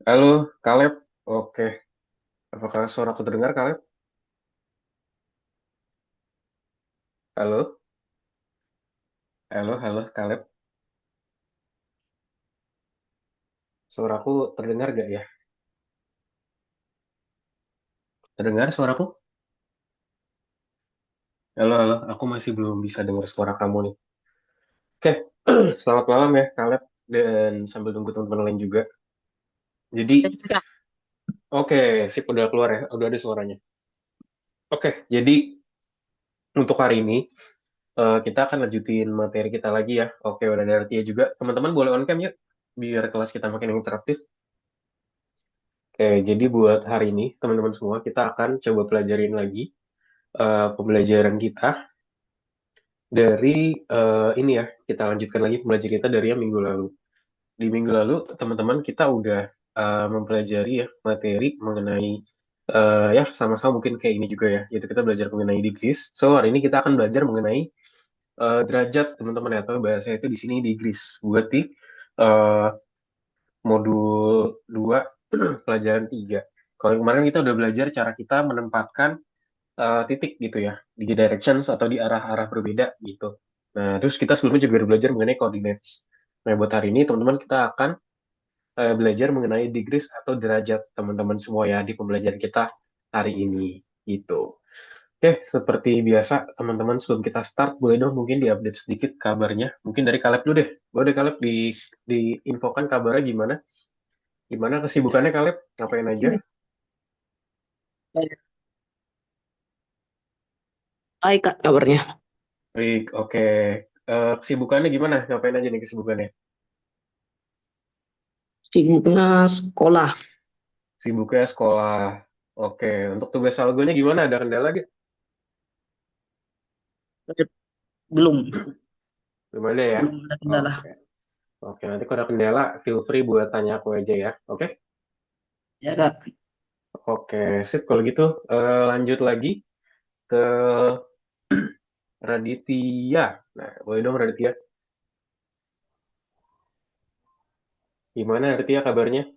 Halo, Kaleb. Oke, apakah suaraku terdengar, Kaleb? Halo, halo, halo, Kaleb. Suaraku terdengar gak ya? Terdengar suaraku? Halo, halo, aku masih belum bisa dengar suara kamu nih. Oke, selamat malam ya, Kaleb. Dan sambil nunggu teman-teman lain juga. Jadi, Ya, oke, sip, udah keluar ya, udah ada suaranya. Oke, jadi untuk hari ini, kita akan lanjutin materi kita lagi ya. Oke, udah ada Artia juga. Teman-teman boleh on cam yuk, biar kelas kita makin interaktif. Oke, jadi buat hari ini, teman-teman semua, kita akan coba pelajarin lagi pembelajaran kita dari ini ya, kita lanjutkan lagi pembelajaran kita dari yang minggu lalu. Di minggu lalu, teman-teman kita udah mempelajari ya materi mengenai ya sama-sama mungkin kayak ini juga ya, yaitu kita belajar mengenai degrees. So hari ini kita akan belajar mengenai derajat teman-teman ya, atau bahasa itu di sini degrees. Buat di eh, modul 2 pelajaran 3. Kalau yang kemarin kita udah belajar cara kita menempatkan titik gitu ya di directions atau di arah-arah berbeda gitu. Nah, terus kita sebelumnya juga udah belajar mengenai coordinates. Nah, buat hari ini teman-teman kita akan belajar mengenai degrees atau derajat teman-teman semua ya di pembelajaran kita hari ini gitu. Oke, seperti biasa teman-teman sebelum kita start boleh dong mungkin diupdate sedikit kabarnya. Mungkin dari Kaleb dulu deh. Boleh Kaleb diinfokan kabarnya gimana? Gimana kesibukannya Kaleb? Ngapain aja? sini. Baik, Kak, kabarnya. Baik, oke. Kesibukannya gimana? Ngapain aja nih kesibukannya? Sibuknya sekolah. Sibuknya sekolah. Oke, untuk tugas algonya gimana? Ada kendala gak? Belum, Belum ada ya? belum ada kendala. Oke. Oke, nanti kalau ada kendala, feel free buat tanya aku aja ya. Oke? Ya, Kak. Oke, sip. Kalau gitu, lanjut lagi ke Raditya. Nah, boleh dong Raditya. Gimana Raditya kabarnya?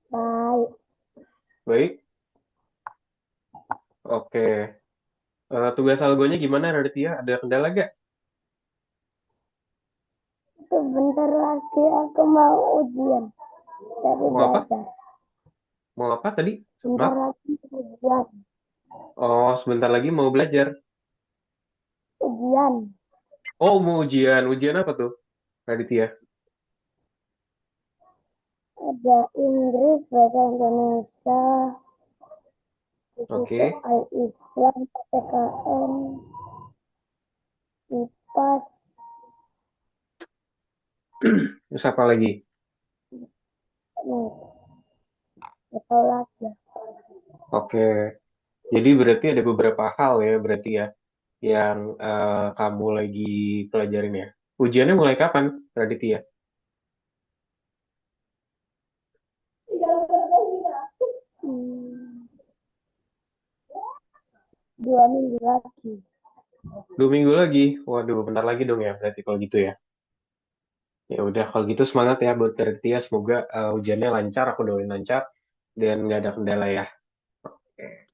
Baik, Baik? Oke. Tugas algonya gimana Raditya? Ada kendala gak? sebentar lagi aku mau ujian dari Mau apa? belajar. Mau apa tadi? Sebentar Maaf. lagi ujian. Oh, sebentar lagi mau belajar. Ujian Oh, mau ujian. Ujian apa tuh, Raditya? ada Inggris, bahasa Indonesia, buku Oke. soal Islam, PPKN, IPAS, Terus apa lagi? nih, atau lagi. Oke. Jadi berarti ada beberapa hal ya, berarti ya, yang kamu lagi pelajarin ya. Ujiannya mulai kapan, Raditya? Hmm, 2 minggu lagi. 2 minggu lagi. Waduh, bentar lagi dong ya, berarti kalau gitu ya. Ya udah, kalau gitu semangat ya buat Raditya. Semoga ujiannya lancar, aku doain lancar dan nggak ada kendala ya. Oke.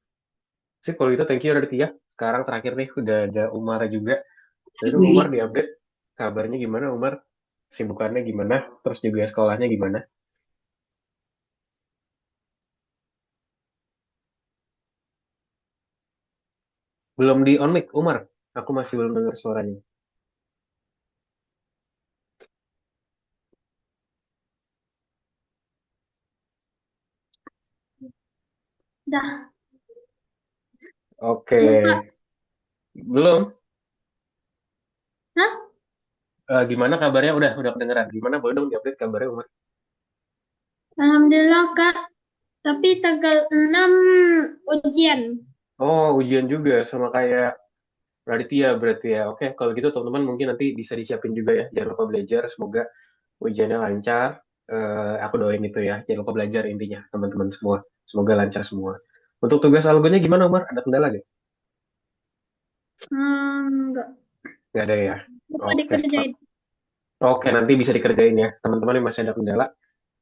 Sip, kalau gitu thank you Raditya. Sekarang terakhir nih, udah ada Umar juga. Jadi Umar Wih, diupdate kabarnya gimana Umar? Sibukannya gimana? Terus juga sekolahnya gimana? Belum di on mic, Umar. Aku masih belum dengar suaranya. dah. Oke, Belum, Kak. belum. Hah? Gimana kabarnya? Udah kedengeran. Gimana? Boleh dong diupdate kabarnya Umar? Alhamdulillah, Kak. Tapi tanggal 6 ujian. Oh, ujian juga sama kayak Raditya berarti ya. Oke, kalau gitu teman-teman mungkin nanti bisa disiapin juga ya. Jangan lupa belajar. Semoga ujiannya lancar. Aku doain itu ya. Jangan lupa belajar intinya, teman-teman semua. Semoga lancar semua. Untuk tugas algonya gimana, Umar? Ada kendala nggak? Enggak. Nggak ada ya. Lupa Oke. dikerjain. Oke, nanti bisa dikerjain ya. Teman-teman yang masih ada kendala,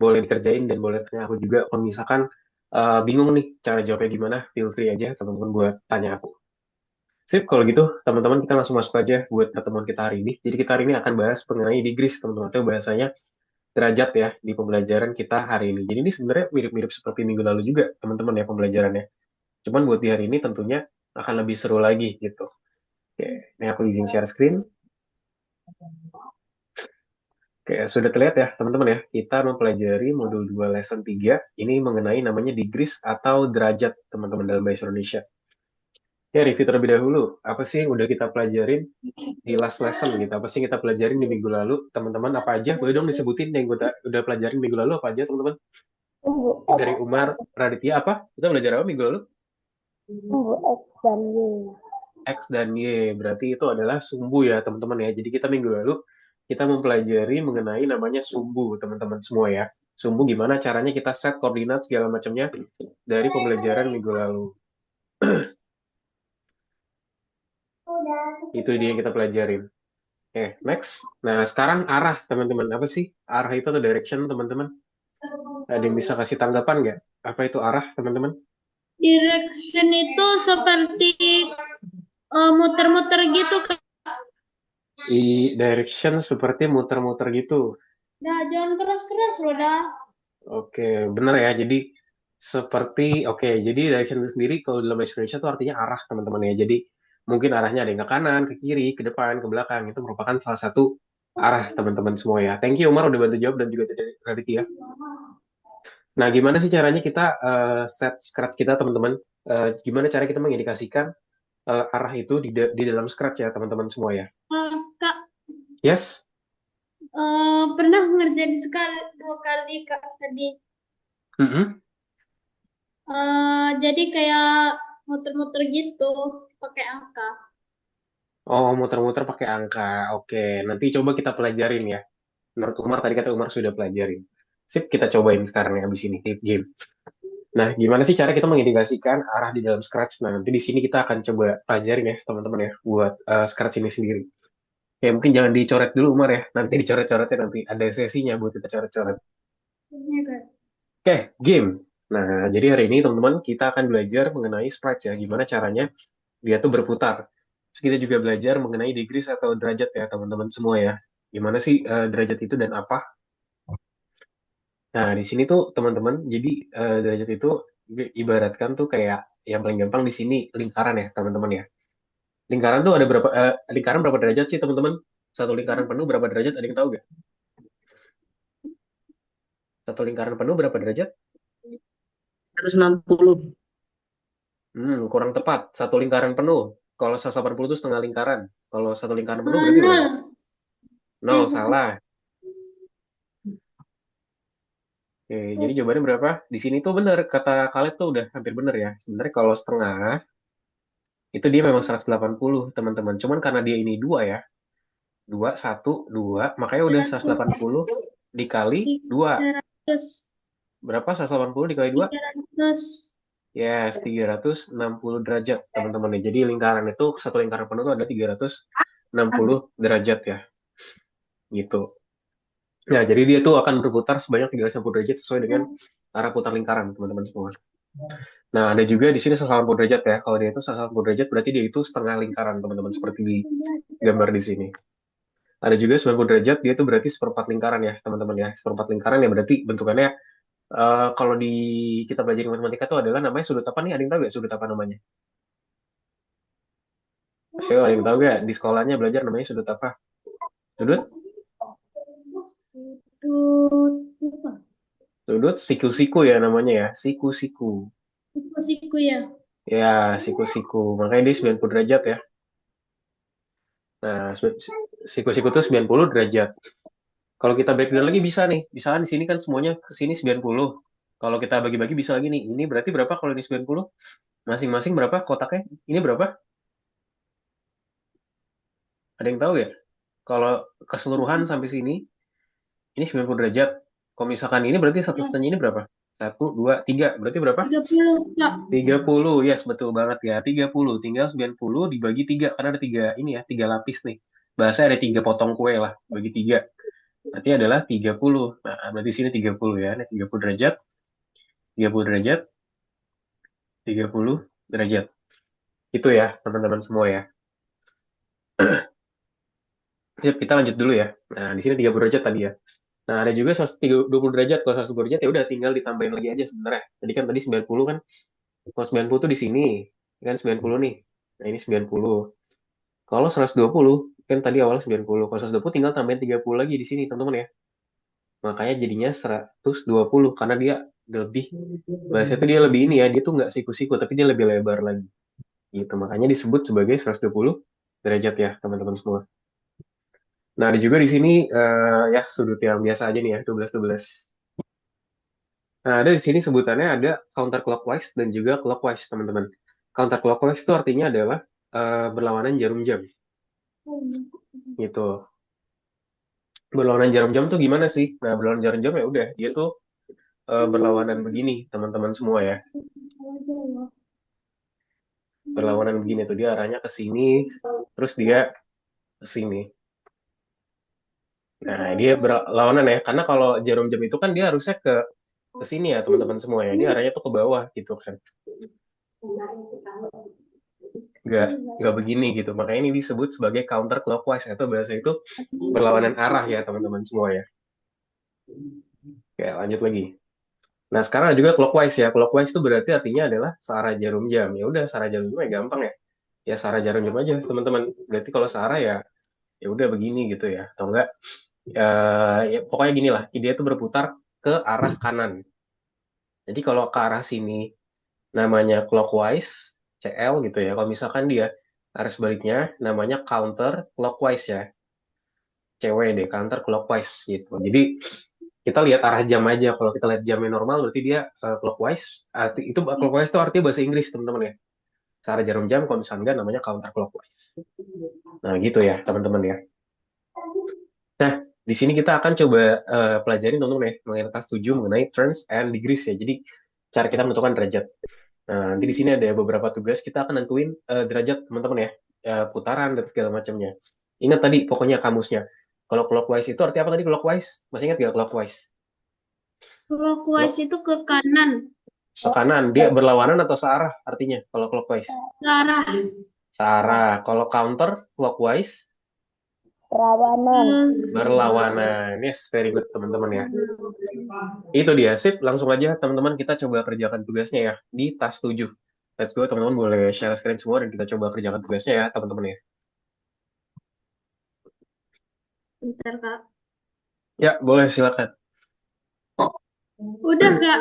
boleh dikerjain dan boleh tanya aku juga. Kalau misalkan bingung nih cara jawabnya gimana, feel free aja teman-teman buat tanya aku. Sip, kalau gitu teman-teman kita langsung masuk aja buat pertemuan kita hari ini. Jadi kita hari ini akan bahas mengenai degrees teman-teman. Itu bahasanya derajat ya di pembelajaran kita hari ini. Jadi ini sebenarnya mirip-mirip seperti minggu lalu juga teman-teman ya pembelajarannya. Cuman buat di hari ini tentunya akan lebih seru lagi gitu. Oke, ini aku izin share screen. Oke, sudah terlihat ya teman-teman ya. Kita mempelajari modul 2 lesson 3. Ini mengenai namanya degrees atau derajat teman-teman dalam bahasa Indonesia. Ya, review terlebih dahulu. Apa sih yang udah kita pelajarin di last lesson gitu? Apa sih yang kita pelajarin di minggu lalu? Teman-teman apa aja? Boleh dong disebutin yang udah pelajarin minggu lalu apa aja teman-teman? Tunggu Dari Umar, Raditya apa? Kita belajar apa minggu lalu? X dan Y. X dan Y. Berarti itu adalah sumbu ya teman-teman ya. Jadi kita minggu lalu kita mempelajari mengenai namanya sumbu teman-teman semua ya. Sumbu gimana caranya kita set koordinat segala macamnya dari pembelajaran minggu lalu. Itu dia yang kita pelajarin. Oke, next. Nah, sekarang arah teman-teman. Apa sih arah itu atau direction teman-teman? Ada yang bisa kasih tanggapan nggak? Apa itu arah teman-teman? Direction itu seperti muter-muter gitu kan. Direction seperti muter-muter gitu. Dah, jangan keras-keras loh dah. Oke, benar ya. Jadi oke, jadi direction itu sendiri kalau dalam bahasa Indonesia itu artinya arah teman-teman ya. Jadi mungkin arahnya ada yang ke kanan, ke kiri, ke depan, ke belakang. Itu merupakan salah satu arah teman-teman semua ya. Thank you Umar udah bantu jawab dan juga dari Raditya. Nah, gimana sih caranya kita set Scratch kita teman-teman? Gimana cara kita mengindikasikan arah itu di dalam Scratch ya teman-teman semua ya? Kak, Yes? pernah ngerjain sekali 2 kali Kak tadi. Mm-mm. Jadi kayak muter-muter gitu pakai angka. Oh, muter-muter pakai angka. Oke, nanti coba kita pelajarin ya. Menurut Umar, tadi kata Umar sudah pelajarin. Sip, kita cobain sekarang ya abis ini, tip game. Nah, gimana sih cara kita mengindikasikan arah di dalam Scratch? Nah, nanti di sini kita akan coba pelajarin ya, teman-teman ya, buat Scratch ini sendiri. Ya, mungkin jangan dicoret dulu, Umar ya. Nanti dicoret-coretnya, nanti ada sesinya buat kita coret-coret. Iya Kak. Oke, game. Nah, jadi hari ini, teman-teman, kita akan belajar mengenai Scratch ya. Gimana caranya dia tuh berputar. Terus kita juga belajar mengenai degrees atau derajat ya, teman-teman semua ya. Gimana sih derajat itu dan apa? Nah, di sini tuh teman-teman, jadi derajat itu ibaratkan tuh kayak yang paling gampang di sini lingkaran ya, teman-teman ya. Lingkaran tuh ada lingkaran berapa derajat sih, teman-teman? Satu lingkaran penuh berapa derajat? Ada yang tahu nggak? Satu lingkaran penuh berapa derajat? 160. Kurang tepat. Satu lingkaran penuh. Kalau 180 itu setengah lingkaran. Kalau satu lingkaran penuh berarti berapa? Nol. Nol, salah. Oke, jadi jawabannya berapa? Di sini tuh benar, kata Khalid tuh udah hampir benar ya. Sebenarnya kalau setengah, itu dia memang 180, teman-teman. Cuman karena dia ini dua ya, dua satu dua makanya udah 180 dikali dua 300. berapa 180 dikali dua 300. yes 360 derajat teman-teman nih jadi lingkaran itu satu lingkaran penuh itu ada 360 derajat ya gitu ya jadi dia tuh akan berputar sebanyak 360 derajat sesuai dengan arah putar lingkaran teman-teman semua. Nah ada juga di sini 180 derajat ya kalau dia itu 180 derajat berarti dia itu setengah lingkaran teman-teman seperti di gambar di sini. Ada juga 90 derajat, dia tuh berarti seperempat lingkaran ya, teman-teman ya. Seperempat lingkaran ya berarti bentukannya, kalau di kita belajar di matematika tuh adalah namanya sudut apa nih? Ada yang tahu nggak sudut apa namanya? Ayo, ada yang tahu nggak? Di sekolahnya belajar namanya sudut apa? Sudut? Itu Sudut siku-siku ya namanya ya. Siku-siku. siku ya. Ya, siku-siku. Makanya dia 90 derajat ya. Nah, siku-siku tuh 90 derajat. Kalau kita breakdown lagi bisa nih. Misalkan di sini kan semuanya ke sini 90. Kalau kita bagi-bagi bisa lagi nih. Ini berarti berapa kalau ini 90? Masing-masing berapa kotaknya? Ini berapa? Ada yang tahu ya? Kalau keseluruhan sampai sini, ini 90 derajat. Kalau misalkan ini berarti satu Ya, setengah ini berapa? Satu, dua, tiga. Berarti berapa? 30 Kak. 30. Yes, betul banget ya. 30. Tinggal 90 dibagi tiga. Karena ada tiga ini ya, tiga lapis nih. Bahasa ada tiga potong kue lah, bagi tiga. Berarti adalah 30. Nah, berarti sini 30 ya. Nah, 30 derajat, 30 derajat, 30 derajat. Itu ya, teman-teman semua ya. Yuk, kita lanjut dulu ya. Nah, di sini 30 derajat tadi ya. Nah, ada juga 20 derajat. Kalau 120 derajat ya udah tinggal ditambahin lagi aja sebenarnya. Tadi kan tadi 90 kan. Kalau 90 tuh di sini. Kan 90 nih. Nah, ini 90. Kalau 120 kan tadi awal 90. Kalau 120 tinggal tambahin 30 lagi di sini, teman-teman ya. Makanya jadinya 120 karena dia lebih bahasa itu dia lebih ini ya, dia tuh nggak siku-siku tapi dia lebih lebar lagi. Gitu. Makanya disebut sebagai 120 derajat ya, teman-teman semua. Nah, ada juga di sini ya sudut yang biasa aja nih ya, 12-12. Nah, ada di sini sebutannya ada counterclockwise dan juga clockwise, teman-teman. Counterclockwise itu artinya adalah berlawanan jarum jam. Gitu. Berlawanan jarum jam tuh gimana sih? Nah, berlawanan jarum jam ya udah, dia tuh berlawanan begini, teman-teman semua ya. Berlawanan begini tuh dia arahnya ke sini, terus dia ke sini. Nah, dia berlawanan ya, karena kalau jarum jam itu kan dia harusnya ke sini ya, teman-teman semua ya. Dia arahnya tuh ke bawah gitu kan. nggak nggak begini gitu. Makanya ini disebut sebagai counter clockwise atau bahasa itu berlawanan arah ya teman-teman semua ya. Oke, lanjut lagi. Nah, sekarang ada juga clockwise ya. Clockwise itu berarti artinya adalah searah jarum jam. Ya udah, searah jarum jam ya gampang ya. Ya searah jarum jam aja teman-teman. Berarti kalau searah ya ya udah begini gitu ya. Atau enggak ya pokoknya gini lah. Dia itu berputar ke arah kanan. Jadi kalau ke arah sini namanya clockwise, CL gitu ya. Kalau misalkan dia arah sebaliknya namanya counter clockwise ya. Cewek deh, counter clockwise gitu. Jadi kita lihat arah jam aja. Kalau kita lihat jamnya normal berarti dia clockwise. Itu clockwise itu artinya bahasa Inggris teman-teman ya. Searah jarum jam kalau misalnya enggak namanya counter clockwise. Nah gitu ya teman-teman ya. Nah di sini kita akan coba pelajarin teman-teman ya mengenai kelas 7 mengenai turns and degrees ya. Jadi cara kita menentukan derajat. Nah nanti di sini ada beberapa tugas kita akan nentuin derajat teman-teman ya. Putaran dan segala macamnya. Ingat tadi pokoknya kamusnya. Kalau clockwise itu artinya apa tadi clockwise? Masih ingat gak clockwise? Clockwise itu ke kanan, Ke kanan, dia berlawanan atau searah artinya kalau clockwise? ke arah Searah. Kalau counter clockwise Rawanan. berlawanan. Yes, very good teman-teman ya. Itu dia, sip. Langsung aja teman-teman kita coba kerjakan tugasnya ya di tas 7. Let's go teman-teman boleh share screen semua dan kita coba kerjakan tugasnya ya teman-teman ya. bentar Kak. Ya, boleh silakan. Udah Kak,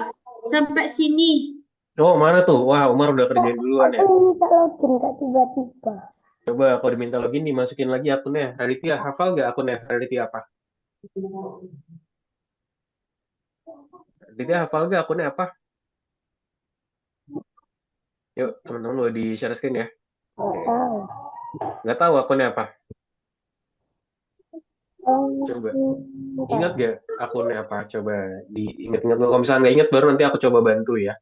sampai sini. Oh, mana tuh? Wah, Umar udah kerjain duluan ya. Aku minta login kak tiba-tiba. Coba kalau diminta login dimasukin lagi akunnya. Raditya, hafal nggak akunnya? Raditya apa? Raditya hafal nggak akunnya apa? Yuk, teman-teman boleh di share screen ya. Nggak Oke. tahu. Nggak tahu akunnya apa? Oh, Coba. minta. Ingat gak akunnya apa? Coba diingat-ingat. Kalau misalnya nggak ingat, baru nanti aku coba bantu ya.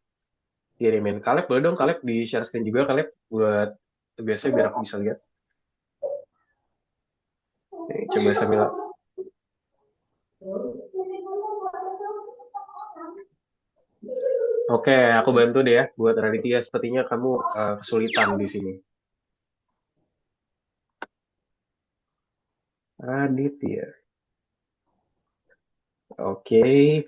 Kirimin. Kaleb, boleh dong Kaleb di share screen juga Kaleb buat tugasnya biar aku bisa lihat. Oke, coba sambil. Oke, aku bantu deh ya buat Raditya. Sepertinya kamu kesulitan di sini. Raditya. Oke.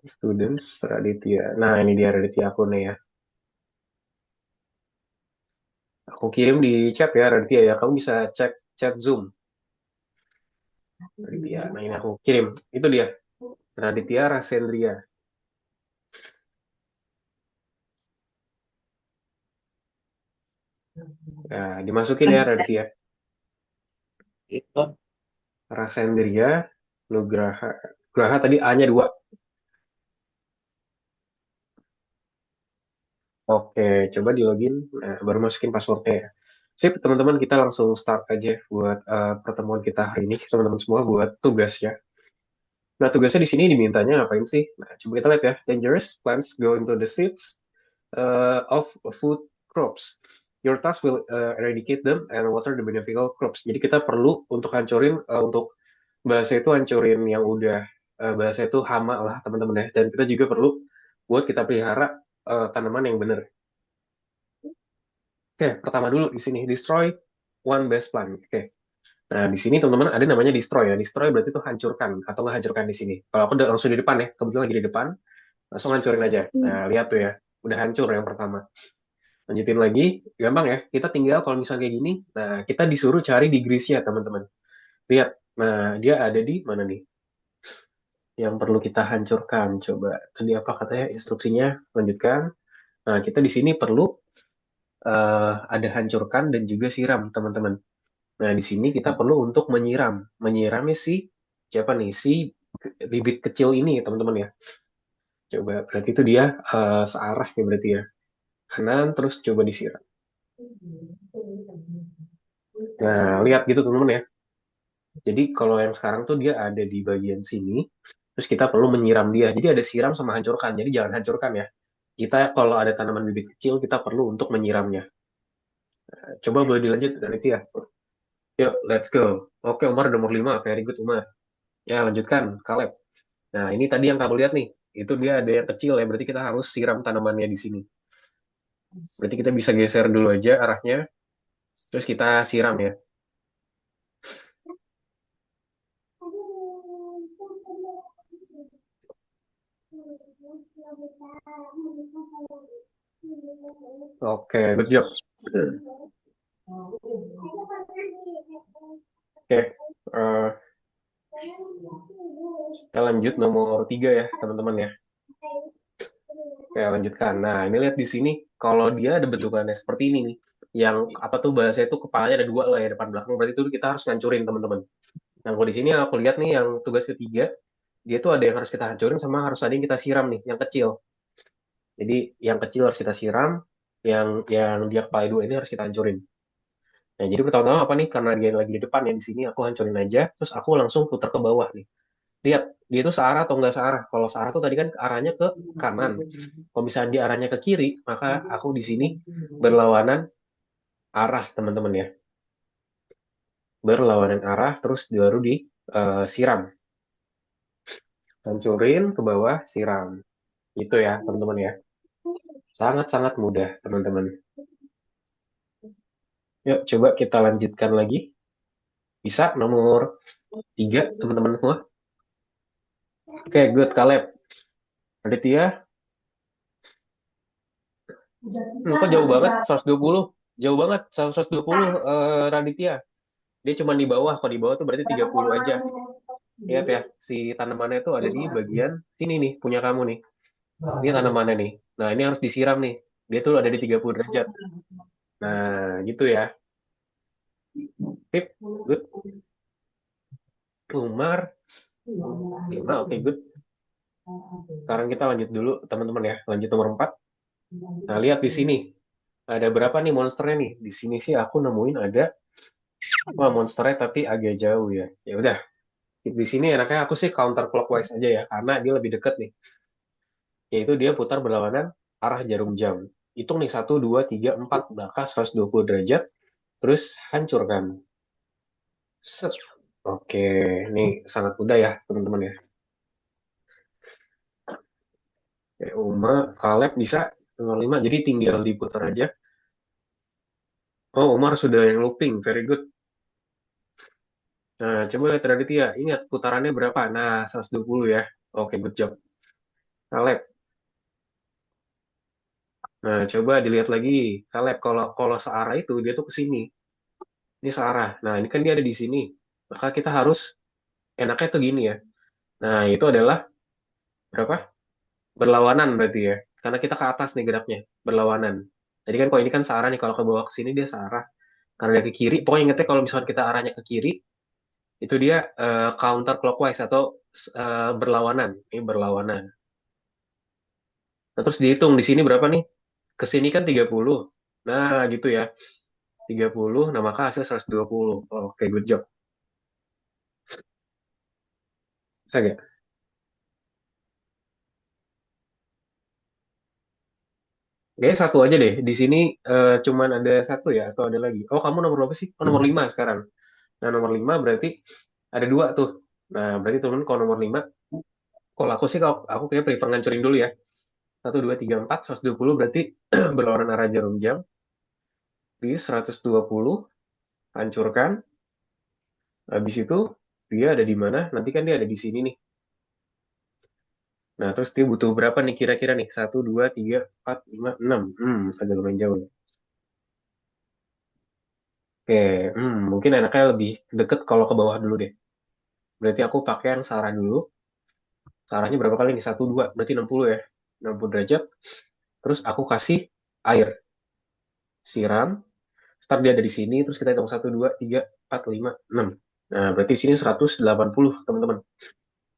Students Raditya. Nah, ini dia Raditya akunnya ya. Aku kirim di chat ya Raditya ya. Kamu bisa cek chat Zoom. Raditya. Nah, ini aku kirim. Itu dia. Raditya Rasendria. Nah, dimasukin ya Raditya. Rasendria Nugraha. Nugraha tadi A-nya 2. Oke, coba di login. Nah, baru masukin passwordnya ya. Sip, teman-teman kita langsung start aja buat pertemuan kita hari ini. Teman-teman semua buat tugas ya. Nah, tugasnya di sini dimintanya ngapain sih? Nah, coba kita lihat ya. Dangerous plants go into the seeds of food crops. Your task will eradicate them and water the beneficial crops. Jadi kita perlu untuk hancurin untuk bahasa itu hancurin yang udah bahasa itu hama lah teman-teman ya. Dan kita juga perlu buat kita pelihara tanaman yang benar. Oke, pertama dulu di sini destroy one best plant. Oke. Nah, di sini teman-teman ada namanya destroy ya. Destroy berarti itu hancurkan atau nggak hancurkan di sini. Kalau aku udah langsung di depan ya, kebetulan lagi di depan, langsung hancurin aja. Nah, lihat tuh ya, udah hancur yang pertama. Lanjutin lagi, gampang ya. Kita tinggal kalau misalnya kayak gini, nah kita disuruh cari di Grisia teman-teman. Lihat, nah dia ada di mana nih? Yang perlu kita hancurkan. Coba tadi apa katanya instruksinya? Lanjutkan. Nah, kita di sini perlu ada hancurkan dan juga siram teman-teman. Nah, di sini kita perlu untuk menyiram. Menyiramnya si siapa nih? Si bibit kecil ini teman-teman ya. Coba berarti itu dia searah ya berarti ya. Kanan terus coba disiram. Nah, lihat gitu teman-teman ya. Jadi kalau yang sekarang tuh dia ada di bagian sini, terus kita perlu menyiram dia. Jadi ada siram sama hancurkan. Jadi jangan hancurkan ya. Kita kalau ada tanaman bibit kecil, kita perlu untuk menyiramnya. Coba boleh dilanjut dari Tia. Yuk, let's go. Oke, Umar nomor 5. Very good, Umar. Ya, lanjutkan. Caleb. Nah, ini tadi yang kamu lihat nih. Itu dia ada yang kecil ya. Berarti kita harus siram tanamannya di sini. Berarti kita bisa geser dulu aja arahnya. Terus kita siram ya. Oke, good job. Oke, eh, kita lanjut nomor 3 ya, teman-teman ya. Oke, lanjutkan. Nah, ini lihat di sini. Kalau dia ada bentukannya seperti ini nih. Yang apa tuh bahasa itu kepalanya ada dua lah ya depan belakang. Berarti itu kita harus ngancurin teman-teman. Nah, kalau di sini yang aku lihat nih yang tugas ketiga, dia tuh ada yang harus kita hancurin sama harus ada yang kita siram nih, yang kecil. Jadi yang kecil harus kita siram, yang dia kepala dua ini harus kita hancurin. Nah, jadi pertama-tama apa nih? Karena dia lagi di depan ya di sini, aku hancurin aja, terus aku langsung putar ke bawah nih. Lihat, dia itu searah atau nggak searah? Kalau searah tuh tadi kan arahnya ke kanan. Kalau misalnya dia arahnya ke kiri, maka aku di sini berlawanan arah, teman-teman ya. Berlawanan arah, terus baru disiram. Hancurin ke bawah, siram. Itu ya, teman-teman ya. Sangat-sangat mudah, teman-teman. Yuk, coba kita lanjutkan lagi. Bisa, nomor 3, teman-teman semua. Oke, good, Caleb. Aditya, kok jauh banget, 120. Jauh banget, 120 Raditya. Dia cuma di bawah, kalau di bawah tuh berarti 30 aja. Lihat ya, si tanamannya tuh ada di bagian sini nih, punya kamu nih. Ini tanamannya nih. Nah, ini harus disiram nih. Dia tuh ada di 30 derajat. Nah, gitu ya. Tip, good. Umar, 5, oke, good. Sekarang kita lanjut dulu, teman-teman ya. Lanjut nomor 4. Nah, lihat di sini. Ada berapa nih monsternya nih? Di sini sih aku nemuin ada, wah monsternya tapi agak jauh ya. Ya udah, di sini enaknya aku sih counter clockwise aja ya, karena dia lebih deket nih. Yaitu dia putar berlawanan arah jarum jam. Hitung nih, 1, 2, 3, 4, maka 120 derajat, terus hancurkan. Set. Oke, ini sangat mudah ya, teman-teman ya. Uma, Caleb bisa nomor 5, jadi tinggal diputar aja. Oh, Umar sudah yang looping, very good. Nah, coba lihat Raditya, ingat putarannya berapa? Nah, 120 ya. Oke, good job. Caleb. Nah, coba dilihat lagi. Caleb, kalau kalau searah itu, dia tuh ke sini. Ini searah. Nah, ini kan dia ada di sini. Maka kita harus, enaknya tuh gini ya. Nah, itu adalah berapa? Berlawanan berarti ya. Karena kita ke atas nih geraknya. Berlawanan. Jadi kan kalau ini kan searah nih. Kalau ke bawah ke sini dia searah. Karena dia ke kiri. Pokoknya ingetnya kalau misalnya kita arahnya ke kiri, itu dia counter clockwise atau berlawanan. Ini berlawanan. Nah, terus dihitung di sini berapa nih? Ke sini kan 30. Nah, gitu ya. 30, nah maka hasil 120. Oke, good job. Bisa nggak? Kayaknya satu aja deh. Di sini cuman ada satu ya, atau ada lagi? Oh, kamu nomor berapa sih? Oh, nomor 5 sekarang. Nah, nomor 5 berarti ada dua tuh. Nah, berarti temen kalau nomor 5, kalau aku sih, kalau aku kayak prefer ngancurin dulu ya. Satu, dua, tiga, empat, 120 berarti berlawanan arah jarum jam. Di 120, hancurkan. Habis itu, dia ada di mana? Nanti kan dia ada di sini nih. Nah, terus dia butuh berapa nih kira-kira nih? Satu, dua, tiga, empat, lima, enam. Agak lumayan jauh. Oke, mungkin enaknya lebih deket kalau ke bawah dulu deh. Berarti aku pakai yang Sarah dulu. Sarahnya berapa kali nih? Satu, dua. Berarti 60 ya. 60 derajat. Terus aku kasih air. Siram. Start dia ada di sini. Terus kita hitung satu, dua, tiga, empat, lima, enam. Nah, berarti di sini 180, teman-teman.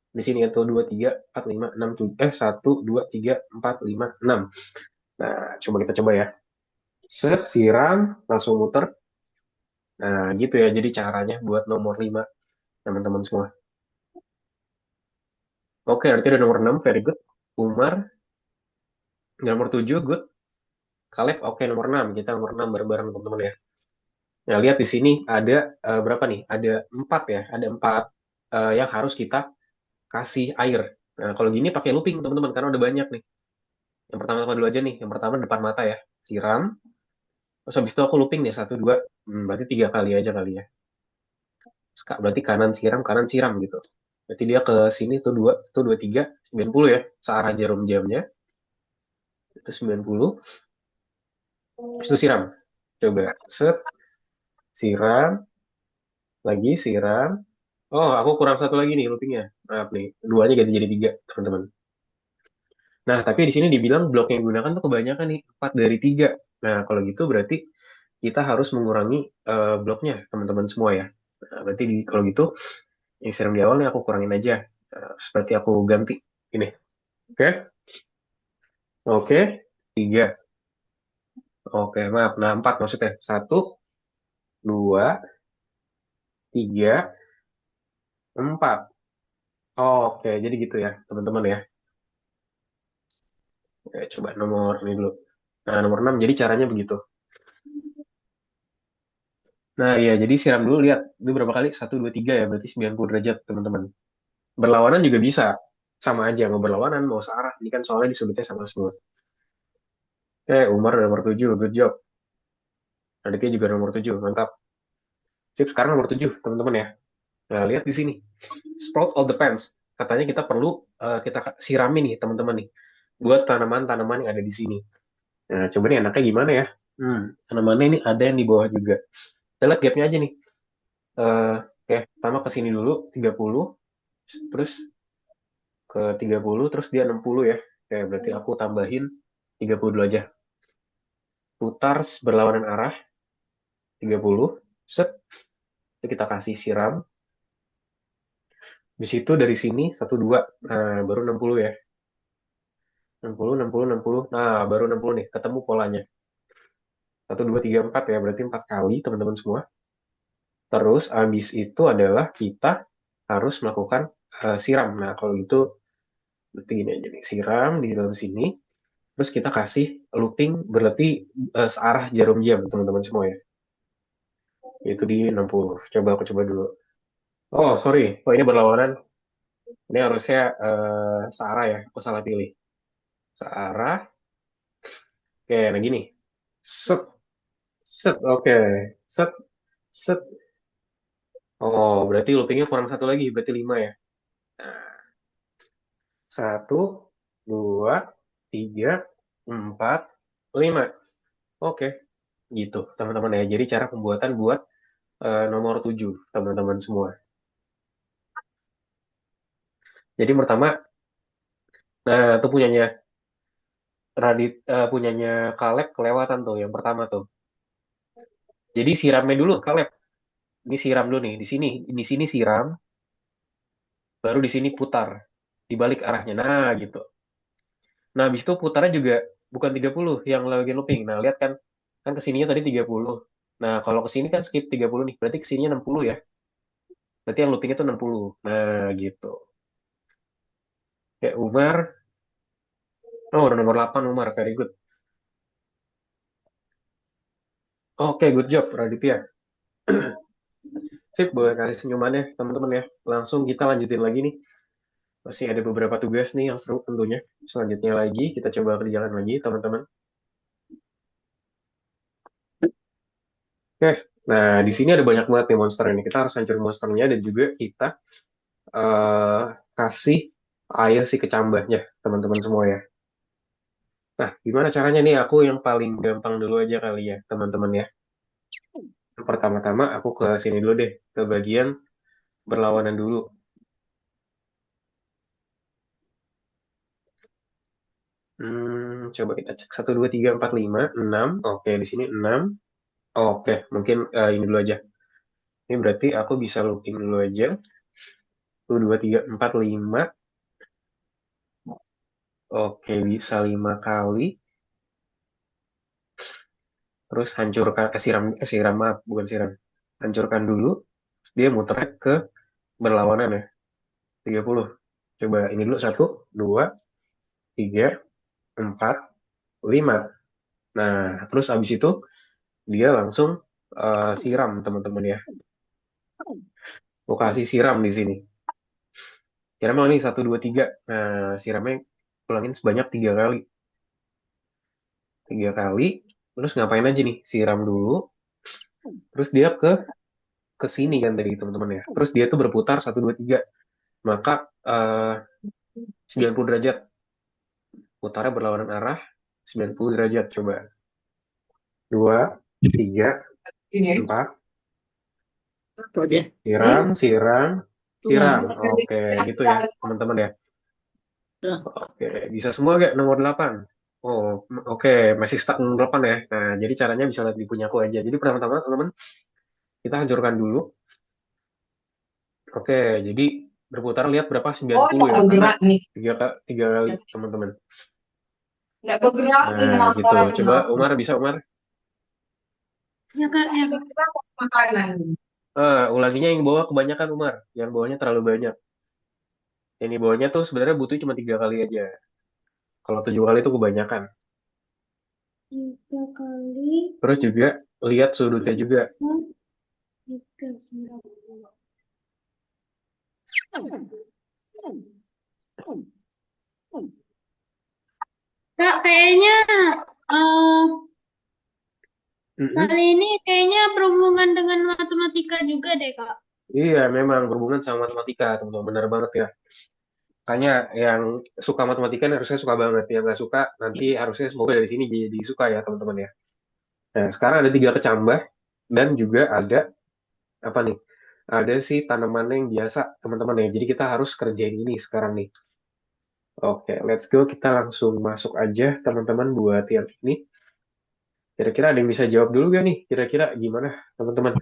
Di sini satu, dua, tiga, empat, lima, enam, tujuh. Satu, dua, tiga, empat, lima, enam. Nah, coba kita coba ya. Set, siram, langsung muter. Nah, gitu ya. Jadi caranya buat nomor 5, teman-teman semua. Oke, berarti ada nomor 6, very good. Umar, nomor 7, good. Kaleb, oke, nomor 6. Kita nomor 6 bareng-bareng, teman-teman ya. Nah, lihat di sini ada berapa nih? Ada 4 ya. Ada 4 yang harus kita kasih air. Nah, kalau gini pakai looping, teman-teman, karena udah banyak nih. Yang pertama apa dulu aja nih? Yang pertama depan mata ya. Siram. Terus habis itu aku looping nih, satu, dua. Berarti 3 kali aja kali ya. Berarti kanan siram gitu. Berarti dia ke sini tuh dua, tiga, 90 ya. Searah jarum jamnya. Itu 90. Terus itu siram. Coba. Set. Siram. Lagi siram. Oh, aku kurang satu lagi nih loopingnya. Maaf nih. Duanya ganti jadi 3, teman-teman. Nah, tapi di sini dibilang blok yang digunakan tuh kebanyakan nih. 4 dari 3. Nah, kalau gitu berarti kita harus mengurangi bloknya, teman-teman semua ya. Nah, berarti kalau gitu, yang siram di awal nih aku kurangin aja. Seperti aku ganti. Ini. Oke? Oke. 3. Oke, maaf. Nah, 4 maksudnya. Satu, dua, tiga, empat. Oke, jadi gitu ya, teman-teman ya. Coba nomor ini dulu. Nah, nomor 6. Jadi caranya begitu. Nah, iya. Jadi siram dulu, lihat. Itu berapa kali? Satu, dua, tiga ya. Berarti 90 derajat, teman-teman. Berlawanan juga bisa. Sama aja. Mau berlawanan, mau searah. Ini kan soalnya di sudutnya sama semua. Umar nomor 7. Good job. Aditya juga nomor 7. Mantap. Sip, sekarang nomor 7, teman-teman ya. Nah, lihat di sini. Sprout all the plants. Katanya kita perlu kita siramin nih, teman-teman nih. Buat tanaman-tanaman yang ada di sini. Nah, coba nih anaknya gimana ya. Tanamannya ini ada yang di bawah juga. Kita lihat gapnya aja nih. Oke, pertama ke sini dulu, 30. Terus ke 30, terus dia 60 ya. Oke, berarti aku tambahin 30 dulu aja. Putar berlawanan arah, 30. Set, itu kita kasih siram. Di situ dari sini, satu 2. Nah, baru 60 ya. 60, 60, 60. Nah, baru 60 nih, ketemu polanya. Satu, 2, 3, 4 ya, berarti 4 kali, teman-teman semua. Terus, habis itu adalah kita harus melakukan siram. Nah, kalau gitu, berarti gini aja nih, siram di dalam sini. Terus kita kasih looping berarti searah jarum jam, teman-teman semua ya. Itu di 60. Coba aku coba dulu. Oh, sorry. Oh, ini berlawanan. Ini harusnya searah ya. Aku salah pilih. Searah. Oke, nah gini. Set, set. Oke. Set, set. Oh, berarti loopingnya kurang satu lagi. Berarti 5 ya. Nah, satu, dua, tiga, empat, lima. Oke, gitu teman-teman ya. Jadi cara pembuatan buat nomor 7, teman-teman semua. Jadi pertama, nah itu punyanya Kaleb kelewatan tuh yang pertama tuh. Jadi siramnya dulu Kaleb. Ini siram dulu nih. Di sini siram, baru di sini putar. Dibalik arahnya. Nah, gitu. Nah, habis itu putarnya juga bukan 30 yang lagi looping. Nah, lihat kan. Kan kesininya tadi 30. Nah, kalau kesini kan skip 30 nih. Berarti kesininya 60 ya. Berarti yang loopingnya tuh 60. Nah, gitu. Kayak Umar. Oh, udah nomor 8 Umar. Very good. Oke, good job, Raditya. Sip, boleh kasih senyuman ya, teman-teman ya. Langsung kita lanjutin lagi nih. Masih ada beberapa tugas nih yang seru tentunya. Selanjutnya lagi, kita coba kerjakan lagi, teman-teman. Oke, nah di sini ada banyak banget nih monster ini. Kita harus hancurin monsternya dan juga kita eh, kasih air si kecambahnya, teman-teman semua ya. Nah, gimana caranya nih? Aku yang paling gampang dulu aja kali ya, teman-teman ya. Pertama-tama aku ke sini dulu deh, ke bagian berlawanan dulu. Coba kita cek 1, 2, 3, 4, 5, 6. Oke, di sini 6. Oke, mungkin ini dulu aja. Ini berarti aku bisa looping dulu aja. 1, 2, 3, 4, 5. Oke, bisa 5 kali. Terus hancurkan, siram, maaf, bukan siram. Hancurkan dulu. Terus dia muter ke berlawanan ya. 30. Coba ini dulu. 1, 2, 3, 4, 5. Nah, terus abis itu dia langsung siram, teman-teman ya. Lokasi siram di sini. Siramnya ini 1, 2, 3. Nah, siramnya ulangin sebanyak 3 kali. 3 kali. Terus ngapain aja nih? Siram dulu. Terus dia ke sini kan tadi teman-teman ya. Terus dia tuh berputar 1, 2, 3. Maka 90 derajat. Putarnya berlawanan arah 90 derajat. Coba. 2, 3, 4. Siram, siram, siram. Oke, gitu ya teman-teman ya. Oke, bisa semua gak nomor 8? Oh, oke, masih stuck nomor 8 ya. Nah, jadi caranya bisa lihat di punya aku aja. Jadi pertama-tama teman-teman, kita hancurkan dulu. Oke, jadi berputar lihat berapa? 90 ya, karena Bergerak nih, 3 kali teman-teman. nggak bergerak Nah, gitu. Coba Umar, bisa Umar? Ya kak, ya kak. makanan. Ulanginya yang bawah kebanyakan Umar. Yang bawahnya terlalu banyak. Yang di bawahnya tuh sebenarnya butuh cuma 3 kali aja. Kalau 7 kali itu kebanyakan. 3 kali. Terus juga lihat sudutnya juga. 3, 9. Kak, kayaknya eh Mm-mm. kali ini kayaknya berhubungan dengan matematika juga deh, Kak. Iya, memang berhubungan sama matematika, teman-teman. Benar banget ya. Makanya yang suka matematika ini harusnya suka banget. Yang nggak suka nanti harusnya semoga dari sini jadi suka ya, teman-teman ya. Nah, sekarang ada 3 kecambah dan juga ada apa nih? Ada si tanaman yang biasa, teman-teman ya. Jadi kita harus kerjain ini sekarang nih. Oke, let's go. Kita langsung masuk aja, teman-teman, buat yang ini. Kira-kira ada yang bisa jawab dulu gak nih? Kira-kira gimana, teman-teman?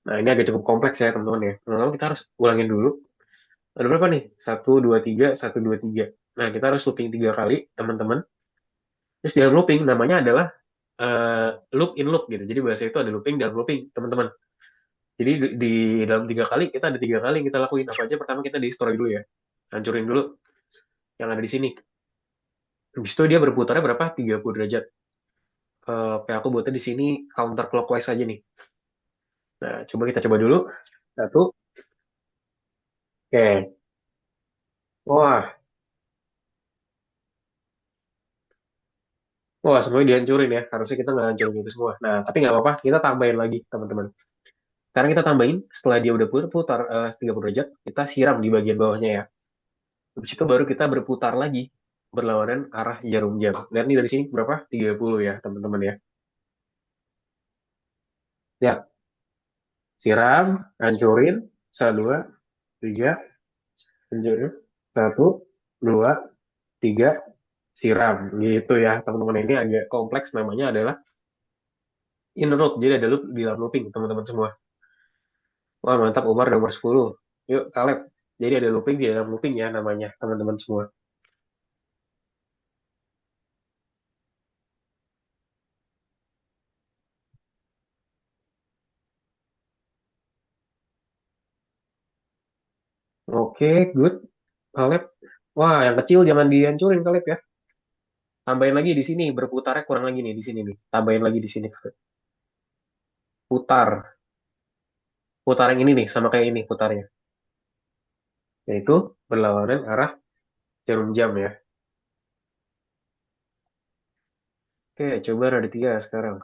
Nah, ini agak cukup kompleks ya, teman-teman ya. Pertama kita harus ulangin dulu. Ada berapa nih? 1, 2, 3, 1, 2, 3. Nah, kita harus looping 3 kali, teman-teman. Terus dalam looping, namanya adalah loop in loop gitu. Jadi bahasa itu ada looping dalam looping, teman-teman. Jadi di dalam 3 kali, kita ada 3 kali yang kita lakuin. Apa aja? Pertama kita di story dulu ya. Hancurin dulu yang ada di sini. Habis itu dia berputarnya berapa? 30 derajat. Oke, aku buatnya di sini counter clockwise aja nih. Nah, coba kita coba dulu. Satu. Oke. Wah, wah semuanya dihancurin ya. Harusnya kita nggak hancurin itu semua. Nah, tapi nggak apa-apa. Kita tambahin lagi, teman-teman. Sekarang kita tambahin, setelah dia udah putar 30 derajat, kita siram di bagian bawahnya ya. Habis itu baru kita berputar lagi, berlawanan arah jarum jam. Lihat nih dari sini berapa? 30 ya, teman-teman ya. Ya, siram, hancurin. 1, 2, 3, hancurin. 1, 2, 3, siram. Gitu ya, teman-teman. Ini agak kompleks, namanya adalah inner loop. Jadi ada loop di dalam looping, teman-teman semua. Wah, mantap Umar nomor 10. Yuk, Kaleb. Jadi ada looping di dalam looping ya namanya, teman-teman semua. Oke, good. Kaleb. Wah, yang kecil jangan dihancurin, Kaleb ya. Tambahin lagi di sini, berputarnya kurang lagi nih di sini nih. Tambahin lagi di sini. Putar. Putar yang ini nih, sama kayak ini putarnya. Yaitu berlawanan arah jarum jam ya. Oke, coba Raditya sekarang.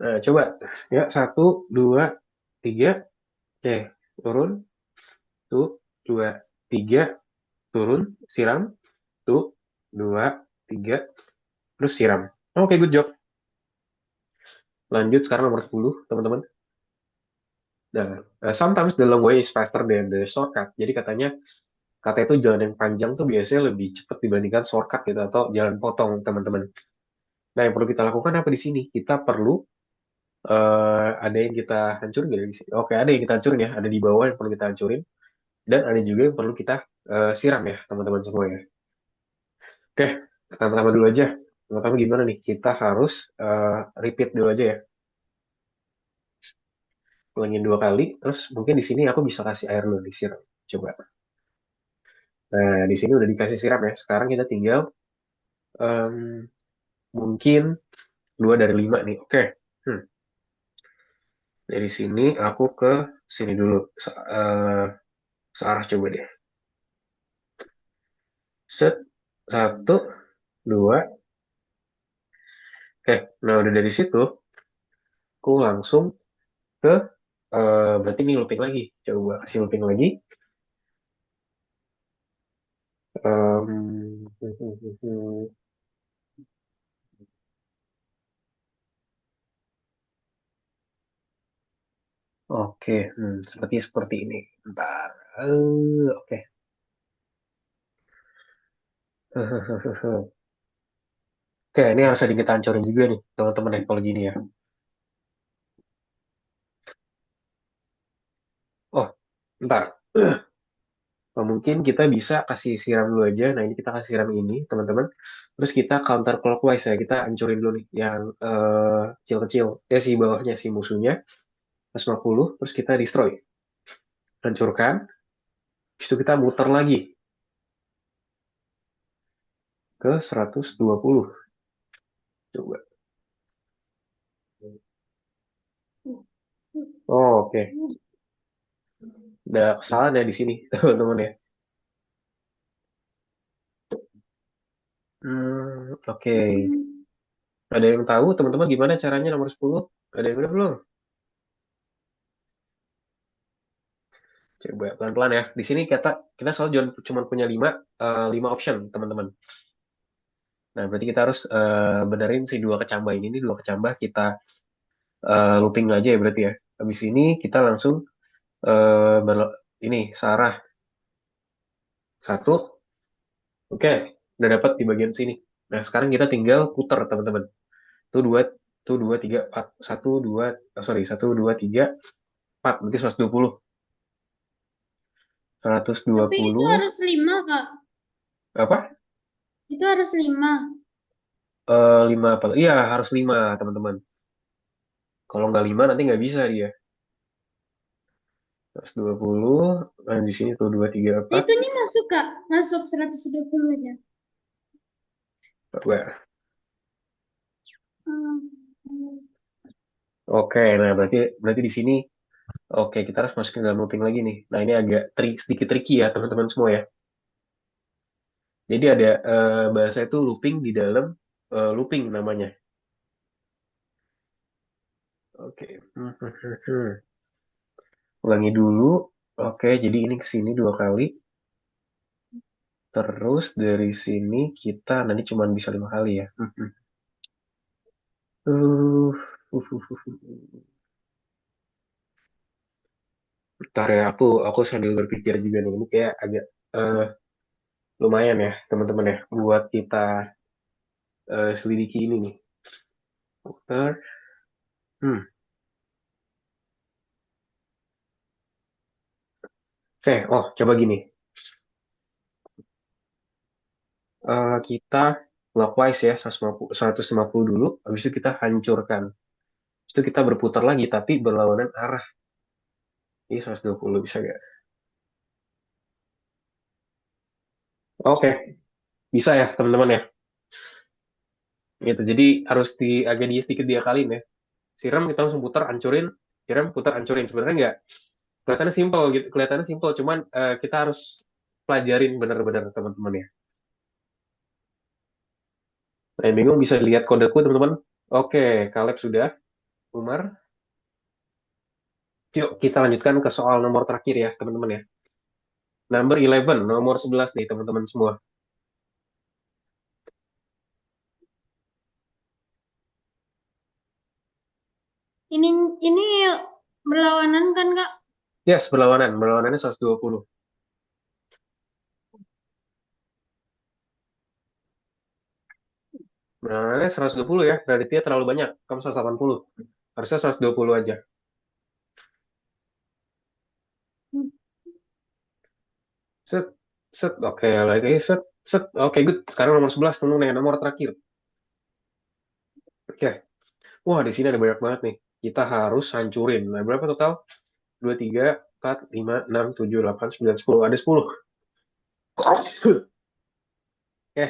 Nah, coba. Ya, 1, 2, 3. Oke, turun. Tuh, 2, 3. Turun, siram. Tuh, 2, 3. Terus siram. Oke, good job. Lanjut sekarang nomor 10, teman-teman. Nah, sometimes the long way is faster than the shortcut. Jadi kata itu jalan yang panjang tuh biasanya lebih cepat dibandingkan shortcut gitu atau jalan potong, teman-teman. Nah, yang perlu kita lakukan apa di sini? Kita perlu ada yang kita hancurin nggak di sini? Oke, ada yang kita hancurin ya. Ada di bawah yang perlu kita hancurin dan ada juga yang perlu kita siram ya, teman-teman semua ya. Oke, pertama-tama dulu aja. Pertama gimana nih? Kita harus repeat dulu aja ya. Ulangin 2 kali. Terus mungkin di sini aku bisa kasih air dulu disiram. Coba. Nah, di sini udah dikasih siram ya. Sekarang kita tinggal em, mungkin 2 dari 5 nih. Oke. Hmm. Dari sini aku ke sini dulu. Searah coba deh. Set. 1, 2. Oke. Nah, udah dari situ, aku langsung ke berarti ini looping lagi. Coba kasih looping lagi. Em, Oke, seperti ini. Bentar. Oke. Oke, ini harus sedikit hancurin juga nih, teman-teman ya, kalau gini ya. Oh, bentar. Mungkin kita bisa kasih siram dulu aja. Nah, ini kita kasih siram ini, teman-teman. Terus kita counter clockwise ya. Kita hancurin dulu nih yang kecil-kecil. Ya, si bawahnya, si musuhnya. 150, terus kita destroy. Hancurkan. Habis itu kita muter lagi ke 120. Coba. Oh, oke. Udah kesalahan ya di sini, teman-teman ya. Oke. Ada yang tahu, teman-teman, gimana caranya nomor 10? Ada yang udah belum? Coba pelan-pelan ya. Di sini kita soal cuma punya 5 option, teman-teman. Nah, berarti kita harus benerin si 2 kecambah ini. Ini 2 kecambah kita looping aja ya berarti ya. Habis ini kita langsung ini searah. 1. Oke, udah dapat di bagian sini. Nah, sekarang kita tinggal putar, teman-teman. Tuh 2, 3, 4. 1, 2, 3, 4. Berarti 120. Tapi itu 120. harus 5, Kak. Apa? Itu harus 5. 5 apa? Iya, harus 5, teman-teman. Kalau nggak 5 nanti nggak bisa dia. 120. Nah, di sini tuh 2, 3, 4. Itu nih masuk, Kak. Masuk 120 aja. Coba. Hmm. Oke, nah berarti di sini oke, kita harus masukin dalam looping lagi nih. Nah, ini agak sedikit tricky ya, teman-teman semua ya. Jadi ada bahasa itu looping di dalam looping namanya. Oke. Ulangi dulu. Oke, jadi ini ke sini 2 kali. Terus dari sini kita nanti cuma bisa 5 kali ya. Uh, uh, uh, uh, uh. Bentar ya, aku sambil berpikir juga nih. Ini kayak agak eh, lumayan ya, teman-teman ya, buat kita selidiki ini nih. Bentar. Hmm. Oh, coba gini. Kita clockwise ya, 150 dulu. Habis itu kita hancurkan. Habis itu kita berputar lagi, tapi berlawanan arah. Ini 120 bisa nggak? Oke. Bisa ya, teman-teman ya. Gitu. Jadi harus agak sedikit diakalin ya. Siram kita langsung putar, hancurin, siram, putar, hancurin. Sebenarnya nggak kelihatannya simpel gitu, kelihatannya simpel, cuman kita harus pelajarin benar-benar teman-teman ya. Nah, yang bingung bisa lihat kodeku teman-teman. Oke, Caleb sudah, Umar. Yuk kita lanjutkan ke soal nomor terakhir ya teman-teman ya. Number 11, nomor 11 nih teman-teman semua. Ini ini berlawanan kan Kak? Yes, berlawanan. Berlawanannya 120. Berlawanannya 120 ya. Raditya terlalu banyak. Kamu 180. Harusnya 120 aja. Set, set. Oke, lagi set, set. Oke, good. Sekarang nomor 11 teman-teman ya. Nomor terakhir. Oke. Wah, di sini ada banyak banget nih. Kita harus hancurin. Nah, berapa total? 2, 3, 4, 5, 6, 7, 8, 9, 10. Ada 10. Oke,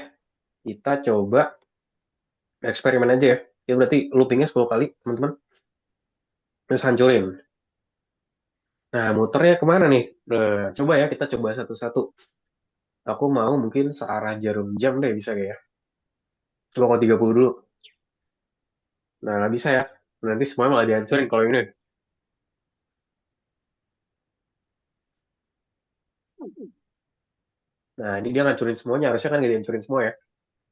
kita coba eksperimen aja ya. Ya berarti loopingnya 10 kali, teman-teman. Terus hancurin. Nah, muternya kemana nih? Coba ya, kita coba satu-satu. Aku mau mungkin searah jarum jam deh, bisa gak ya? Coba kalau 30 dulu. Nah, nggak bisa ya. Nanti semuanya malah dihancurin kalau ini. Nah, ini dia ngancurin semuanya. Harusnya kan nggak dihancurin semua ya.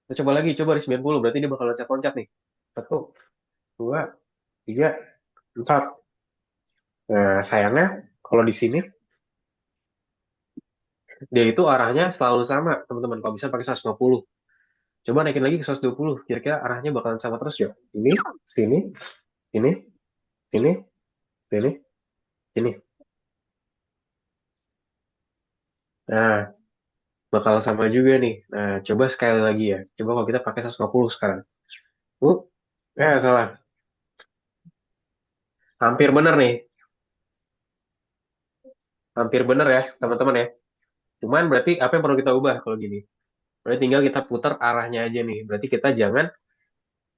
Kita coba lagi, coba di 90. Berarti dia bakal loncat-loncat nih. Satu, dua, tiga, empat. Nah, sayangnya kalau di sini dia itu arahnya selalu sama, teman-teman. Kalau bisa pakai 150. Coba naikin lagi ke 120. Kira-kira arahnya bakalan sama terus ya? Ini, sini, sini, sini, sini, sini. Nah, bakal sama juga nih. Nah, coba sekali lagi ya. Coba kalau kita pakai 150 sekarang. Uh, salah. Hampir bener nih. Hampir bener ya, teman-teman ya. Cuman berarti apa yang perlu kita ubah kalau gini? Berarti tinggal kita putar arahnya aja nih. Berarti kita jangan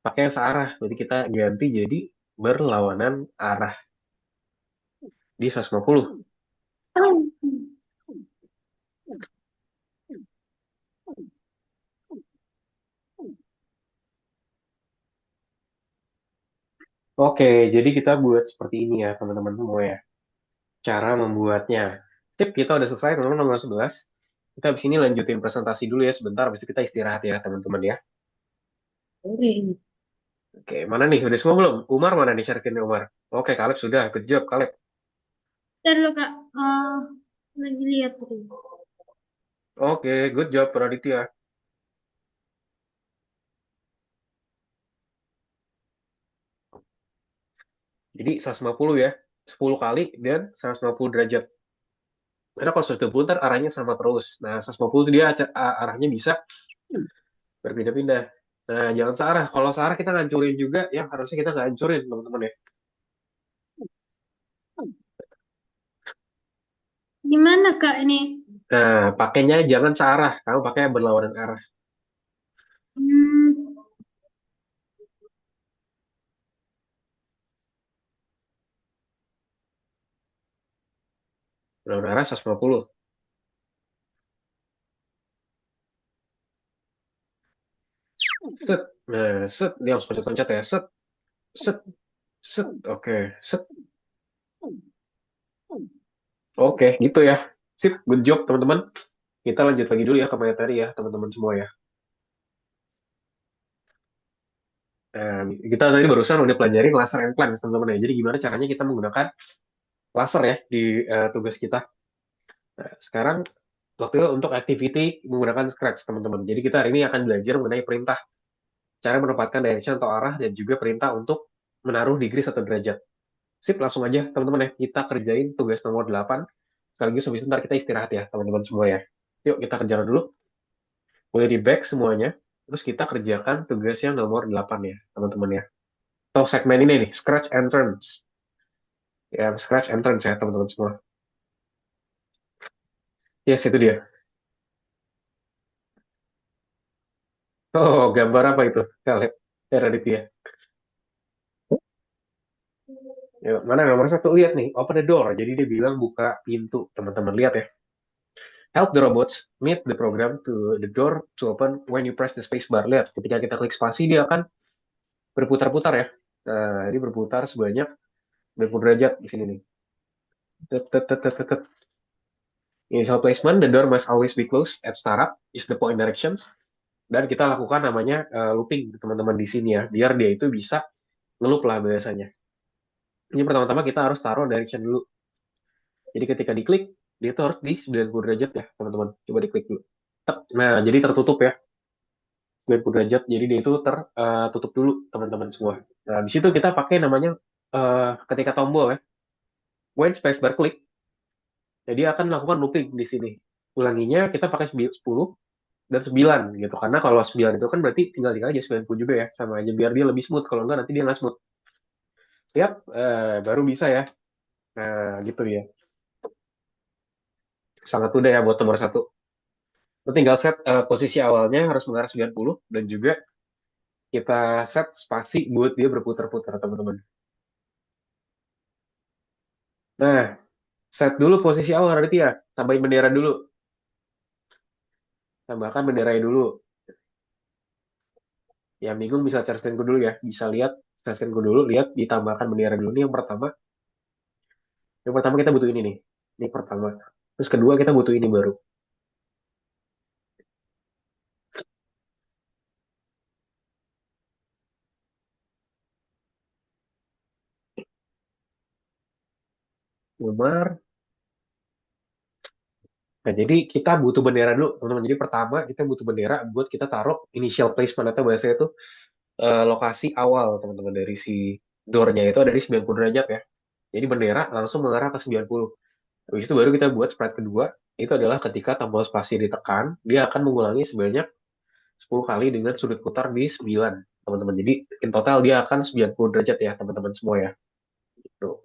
pakai yang searah. Berarti kita ganti jadi berlawanan arah di 150. Oke, jadi kita buat seperti ini ya, teman-teman semua ya. Cara membuatnya. Sip, kita udah selesai, teman-teman, nomor 11. Kita habis ini lanjutin presentasi dulu ya sebentar, habis itu kita istirahat ya, teman-teman ya. Oke, mana nih? Udah semua belum? Umar mana nih share screen-nya Umar? Oke, Kaleb sudah. Good job, Kaleb. Ntar dulu Kak. Lagi lihat tuh. Oke, good job, Raditya. Jadi 150 ya. 10 kali dan 150 derajat. Karena kalau 120 ntar arahnya sama terus. Nah, 150 itu dia arahnya bisa berpindah-pindah. Nah, jangan searah. Kalau searah kita ngancurin juga yang harusnya kita nggak hancurin, teman-teman ya. Gimana Kak ini? Nah, pakainya jangan searah. Kamu pakai berlawanan arah. Hmm, Berlawanan arah 150. Set. Nah, set. Dia harus loncat-loncat ya. Set. Set. Set. Oke. Set. Oke, gitu ya. Sip, good job teman-teman. Kita lanjut lagi dulu ya ke materi ya, teman-teman semua ya. Nah, kita tadi barusan udah pelajarin laser and plans, teman-teman ya. Jadi gimana caranya kita menggunakan laser ya di tugas kita. Nah, sekarang waktu untuk activity menggunakan Scratch, teman-teman. Jadi kita hari ini akan belajar mengenai perintah, cara menempatkan direction atau arah, dan juga perintah untuk menaruh degrees atau derajat. Sip, langsung aja teman-teman ya. Kita kerjain tugas nomor 8. Sekaligus habis itu ntar kita istirahat ya, teman-teman semua ya. Yuk kita kerjakan dulu. Boleh di back semuanya. Terus kita kerjakan tugas yang nomor 8 ya, teman-teman ya. Atau segmen ini nih, Scratch Entrance. Yang Scratch Entrance ya, teman-teman semua. Yes, itu dia. Oh, gambar apa itu? Kalian, Raditya. Ya, mana nomor satu? Lihat nih, open the door. Jadi dia bilang buka pintu. Teman-teman lihat ya. Help the robots meet the program to the door to open when you press the space bar. Lihat, ketika kita klik spasi dia akan berputar-putar ya. Nah, ini berputar sebanyak 90 derajat di sini nih. Tet, tet, tet, tet, tet, tet. Initial placement, the door must always be closed at startup, is the point directions. Dan kita lakukan namanya looping teman-teman di sini ya, biar dia itu bisa ngeloop lah biasanya. Ini pertama-tama kita harus taruh direction dulu. Jadi ketika diklik, dia itu harus di 90 derajat ya teman-teman. Coba diklik dulu. Nah, jadi tertutup ya, 90 derajat. Jadi dia itu tertutup dulu teman-teman semua. Nah, di situ kita pakai namanya ketika tombol ya, when spacebar klik, jadi akan melakukan looping di sini. Ulanginya kita pakai 10 dan 9 gitu. Karena kalau 9 itu kan berarti tinggal tinggal aja 90 juga ya. Sama aja biar dia lebih smooth. Kalau enggak nanti dia nggak smooth. Siap, baru bisa ya. Nah, gitu ya. Sangat mudah ya buat nomor satu. Lu tinggal set posisi awalnya harus mengarah 90 dan juga kita set spasi buat dia berputar-putar teman-teman. Nah, set dulu posisi awal berarti ya. Tambahin bendera dulu. Tambahkan bendera dulu. Yang bingung bisa share screen dulu ya. Bisa lihat share screen dulu, lihat ditambahkan bendera dulu. Ini yang pertama. Yang pertama kita butuh ini nih. Ini pertama. Terus kedua kita butuh ini baru. Umar. Nah, jadi kita butuh bendera dulu, teman-teman. Jadi pertama kita butuh bendera buat kita taruh initial placement atau bahasa itu lokasi awal, teman-teman. Dari si door-nya itu ada di 90 derajat ya. Jadi bendera langsung mengarah ke 90. Habis itu baru kita buat sprite kedua. Itu adalah ketika tombol spasi ditekan, dia akan mengulangi sebanyak 10 kali dengan sudut putar di 9, teman-teman. Jadi in total dia akan 90 derajat ya, teman-teman semua ya. Gitu.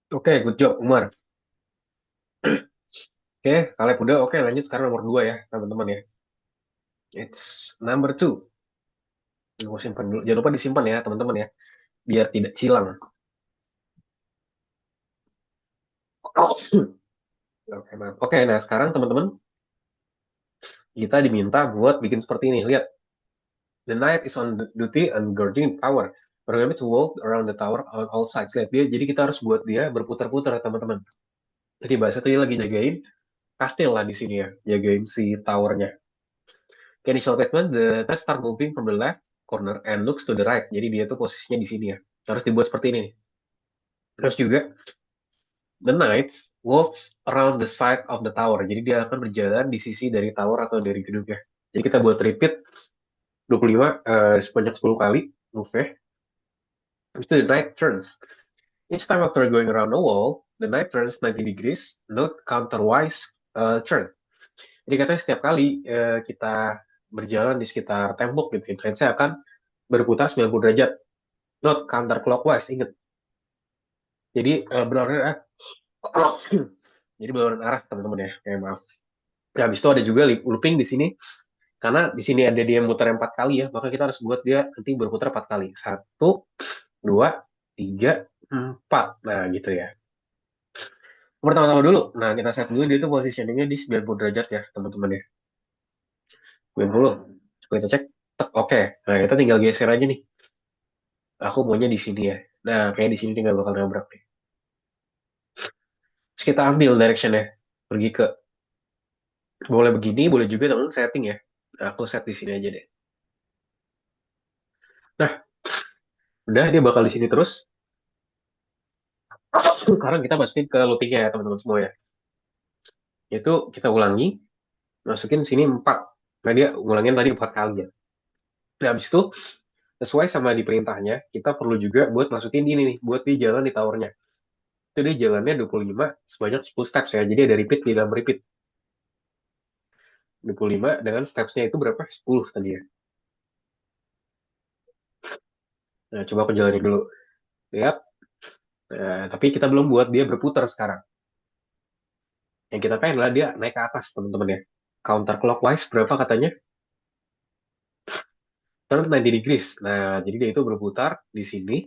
Oke, good job, Umar. Oke, kalian udah oke, lanjut sekarang nomor 2 ya, teman-teman ya. It's number 2. Gue simpan dulu. Jangan lupa disimpan ya, teman-teman ya, biar tidak hilang. Oke, maaf. Oke, nah sekarang teman-teman kita diminta buat bikin seperti ini. Lihat, the knight is on duty and guarding the tower. Program to walk around the tower on all sides. Lihat dia, jadi kita harus buat dia berputar-putar ya, teman-teman. Jadi bahasa itu dia lagi jagain kastil lah di sini ya, jagain si towernya. Okay, initial placement, the knight start moving from the left corner and looks to the right. Jadi dia tuh posisinya di sini ya. Harus dibuat seperti ini. Terus juga the knight walks around the side of the tower. Jadi dia akan berjalan di sisi dari tower atau dari gedungnya. Jadi kita buat repeat 25 sebanyak 10 kali move ya. Habis itu the knight turns. Each time after going around the wall, the knight turns 90 degrees, note counterwise turn. Jadi katanya setiap kali kita berjalan di sekitar tembok gitu, saya akan berputar 90 derajat. Note counterclockwise, ingat. Jadi berlawanan arah. Jadi berlawanan arah, teman-teman ya. Maaf. Nah, habis itu ada juga looping di sini. Karena di sini ada dia muter 4 kali ya, maka kita harus buat dia nanti berputar 4 kali. 1, 2, 3, 4. Nah, gitu ya. Pertama-tama dulu. Nah, kita set dulu dia itu positioningnya di 90 derajat ya, teman-teman ya. 90. Coba kita cek. Oke. Nah, kita tinggal geser aja nih. Aku maunya di sini ya. Nah, kayak di sini tinggal bakal nabrak nih. Terus kita ambil direction-nya. Pergi ke boleh begini, boleh juga teman setting ya. Nah, aku set di sini aja deh. Nah, udah dia bakal di sini terus. Sekarang kita masukin ke loopingnya ya teman-teman semua ya. Itu kita ulangi, masukin sini 4. Nah, dia ngulangin tadi 4 kali ya. Nah, habis itu sesuai sama di perintahnya, kita perlu juga buat masukin ini nih, buat di jalan di towernya. Itu dia jalannya 25 sebanyak 10 steps ya. Jadi ada repeat di dalam repeat. 25 dengan stepsnya itu berapa? 10 tadi ya. Nah, coba aku jalanin dulu. Lihat. Nah, tapi kita belum buat dia berputar sekarang. Yang kita pengen adalah dia naik ke atas, teman-teman ya. Counter clockwise berapa katanya? Turn 90 degrees. Nah, jadi dia itu berputar di sini.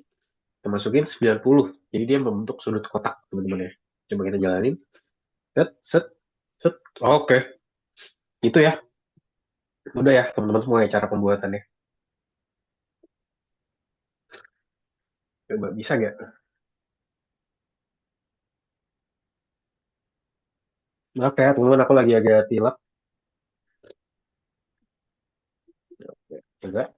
Kita masukin 90. Jadi dia membentuk sudut kotak, teman-teman ya. Coba kita jalanin. Set, set, set. Oke. Itu ya. Udah ya, teman-teman semua ya cara pembuatannya. Coba bisa nggak? Oke, teman-teman aku lagi agak tilap. Coba.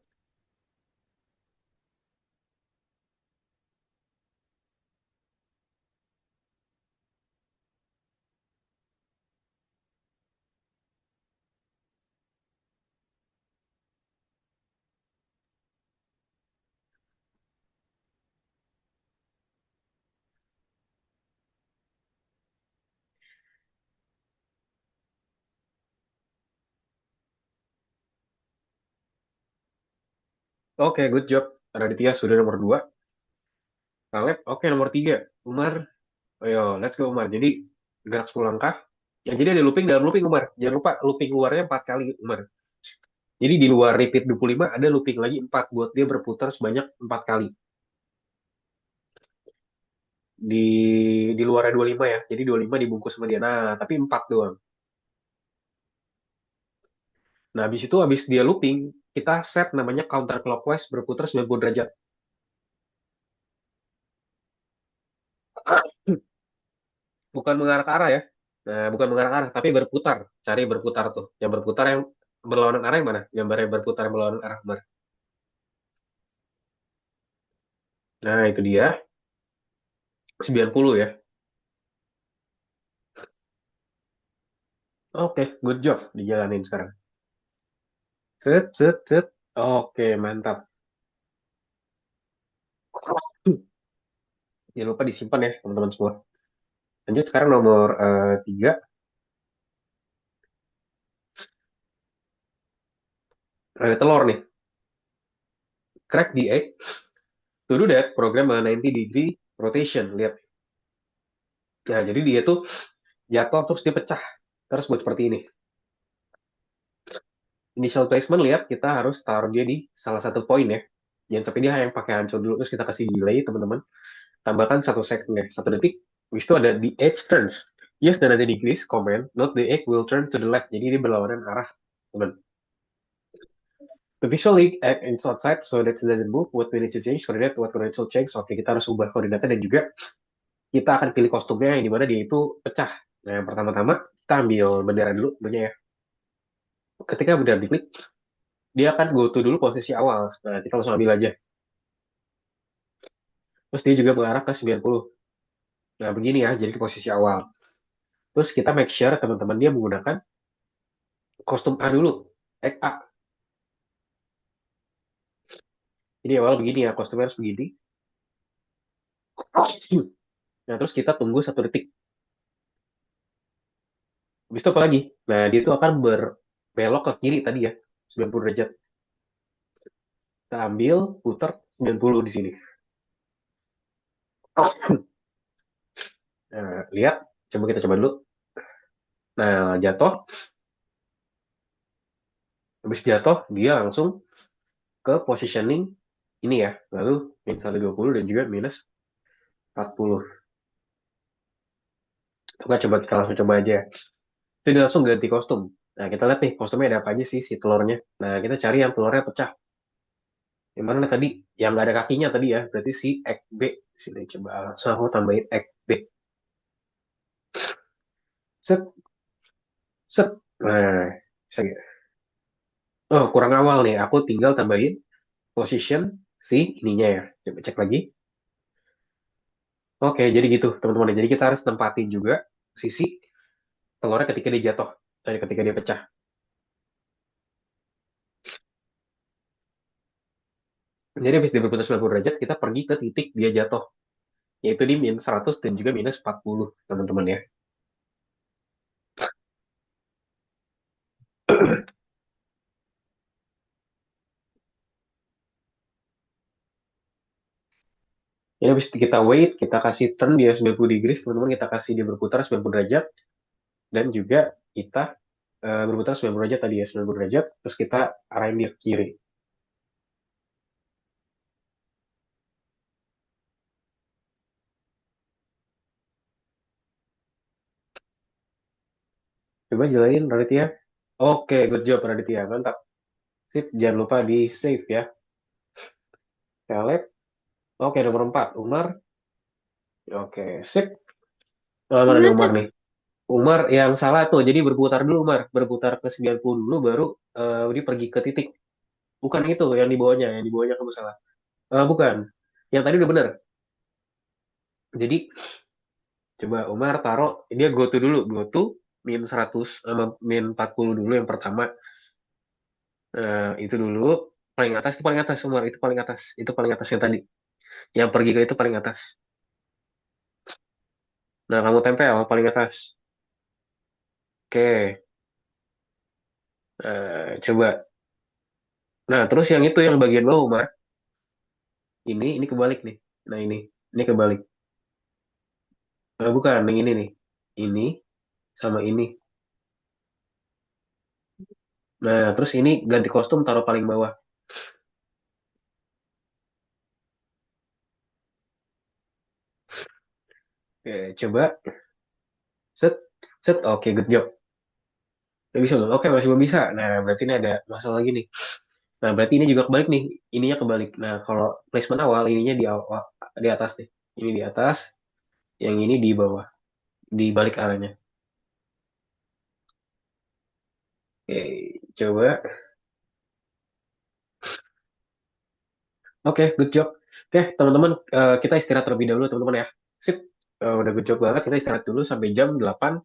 Oke, good job. Raditya sudah nomor 2. Kaleb, oke nomor 3. Umar, ayo, let's go Umar. Jadi gerak 10 langkah. Ya, jadi ada looping dalam looping Umar. Jangan lupa looping luarnya 4 kali Umar. Jadi di luar repeat 25 ada looping lagi 4 buat dia berputar sebanyak 4 kali. Di di luarnya 25 ya. Jadi 25 dibungkus sama dia. Nah, tapi 4 doang. Nah, habis dia looping, kita set namanya counter clockwise berputar 90 derajat. Bukan mengarah ke arah ya. Nah, bukan mengarah ke arah, tapi berputar. Cari berputar tuh. Yang berputar yang berlawanan arah yang mana? Gambarnya berputar yang berlawanan arah. Benar. Nah, itu dia. 90 ya. Oke, good job. Dijalanin sekarang. Set, set, set. Oke, mantap. Jangan lupa disimpan ya, teman-teman semua. Lanjut sekarang nomor 3. Ada telur nih. Crack the egg. To do that, program a 90 degree rotation. Lihat. Nah, jadi dia tuh jatuh terus dia pecah. Terus buat seperti ini. Initial placement, lihat kita harus taruh dia di salah satu poin ya. Jangan sampai dia yang pakai hancur dulu. Terus kita kasih delay, teman-teman. Tambahkan 1 second ya. 1 detik. Habis itu ada the edge turns. Yes, dan ada degrees, comment, note the egg will turn to the left. Jadi dia berlawanan arah, teman. The visual egg is outside, so that it doesn't move. What we need to change, coordinate, what coordinate to change. Oke, kita harus ubah koordinatnya dan juga kita akan pilih kostumnya yang dimana dia itu pecah. Nah, yang pertama-tama kita ambil bendera dulu, punya ya. Ketika bendera diklik, dia akan go to dulu posisi awal. Nah, kita langsung ambil aja. Terus dia juga mengarah ke 90. Nah, begini ya, jadi ke posisi awal. Terus kita make sure teman-teman dia menggunakan kostum A dulu. Egg A. Jadi awal begini ya, kostumnya harus begini. Nah, terus kita tunggu 1 detik. Habis itu apa lagi? Nah, dia itu akan berbelok ke kiri tadi ya, 90 derajat. Kita ambil, putar 90 di sini. Nah, lihat, coba kita coba dulu. Nah, jatuh. Habis jatuh, dia langsung ke positioning ini ya. Lalu minus 120 dan juga minus 40. Itu kan coba kita langsung coba aja. Itu dia langsung ganti kostum. Nah, kita lihat nih, kostumnya ada apa aja sih si telurnya. Nah, kita cari yang telurnya pecah. Yang mana tadi? Yang nggak ada kakinya tadi ya. Berarti si egg B. Sini coba langsung aku tambahin egg B. Set, set. Nah, bisa nggak? Oh, kurang awal nih. Aku tinggal tambahin position si ininya ya. Coba cek lagi. Oke, jadi gitu teman-teman. Jadi kita harus tempatin juga sisi telurnya ketika dia jatuh, ketika dia pecah. Jadi habis dia berputar 90 derajat, kita pergi ke titik dia jatuh, yaitu di min 100 dan juga minus 40, teman-teman ya. Jadi habis kita wait, kita kasih turn dia 90 degrees, teman-teman, kita kasih dia berputar 90 derajat, dan juga kita berputar 90 derajat tadi ya, 90 derajat, terus kita arahin dia ke kiri. Coba jalanin Raditya. Oke, good job Raditya, mantap. Sip, jangan lupa di save ya. Caleb. Oke, nomor 4, Umar. Oke, sip. Mana nih Umar Gimana? nih? Umar yang salah tuh, jadi berputar dulu Umar. Berputar ke 90 dulu, baru dia pergi ke titik. Bukan itu, yang di bawahnya kamu salah. Bukan. Yang tadi udah bener. Jadi, coba Umar taruh, dia go to dulu. Go to min 100 sama min 40 dulu yang pertama. Itu dulu. Paling atas itu paling atas, Umar. Itu paling atas. Itu paling atas yang tadi. Yang pergi ke itu paling atas. Nah, kamu tempel paling atas. Oke. Coba. Nah, terus yang itu yang bagian bawah, Umar. Ini kebalik nih. Nah, ini kebalik. Bukan, yang ini nih. Ini sama ini. Nah, terus ini ganti kostum taruh paling bawah. Oke, coba. Set, set. Oke, good job. Nggak bisa belum? Oke, masih belum bisa. Nah, berarti ini ada masalah lagi nih. Nah, berarti ini juga kebalik nih. Ininya kebalik. Nah, kalau placement awal, ininya di awal, di atas nih. Ini di atas, yang ini di bawah. Di balik arahnya. Oke, coba. Oke, good job. Oke, teman-teman, kita istirahat terlebih dahulu, teman-teman ya. Sip, udah good job banget. Kita istirahat dulu sampai jam 8,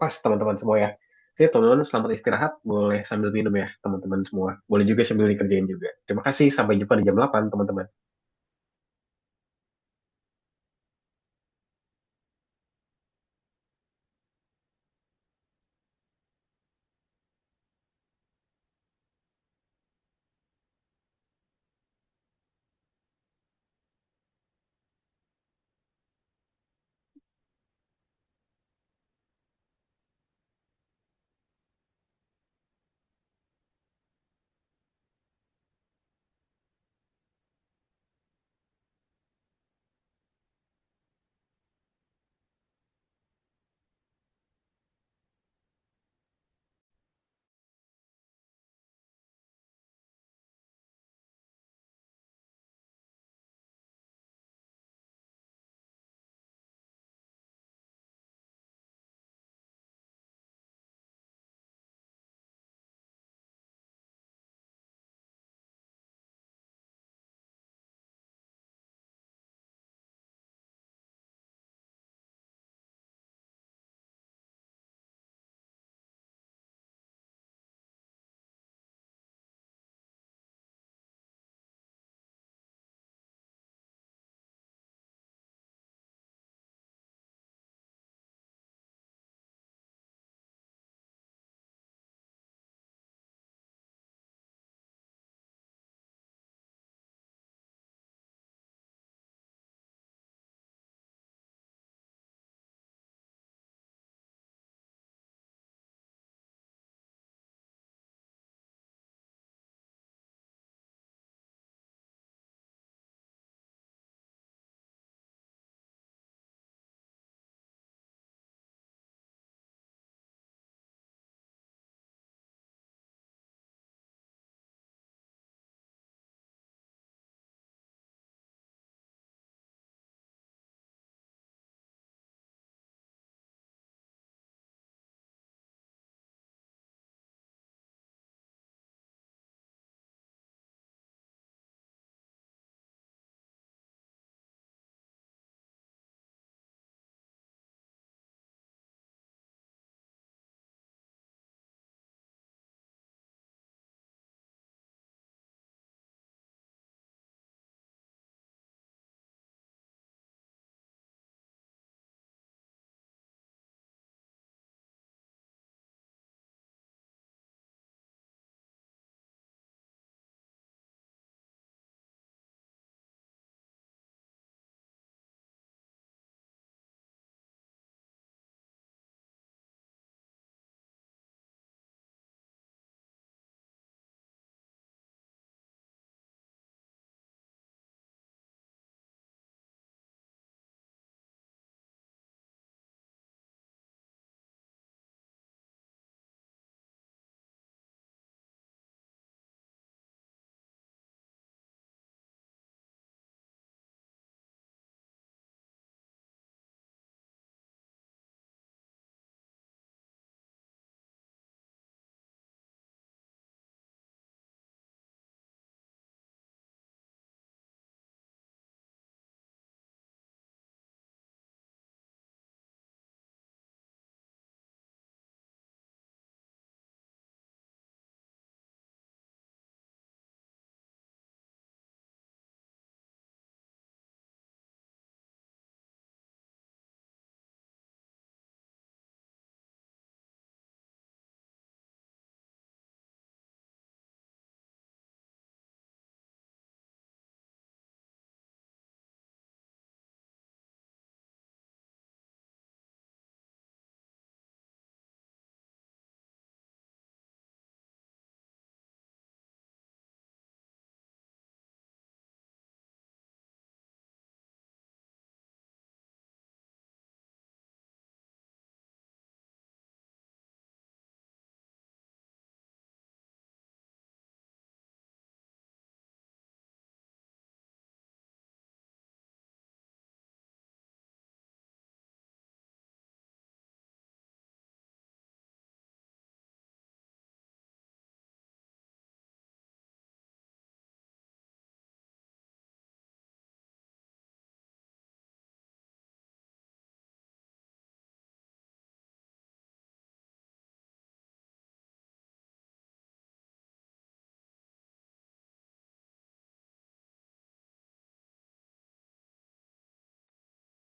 pas, teman-teman semua ya. Sip, teman-teman, selamat istirahat. Boleh sambil minum ya, teman-teman semua. Boleh juga sambil dikerjain juga. Terima kasih, sampai jumpa di jam 8, teman-teman.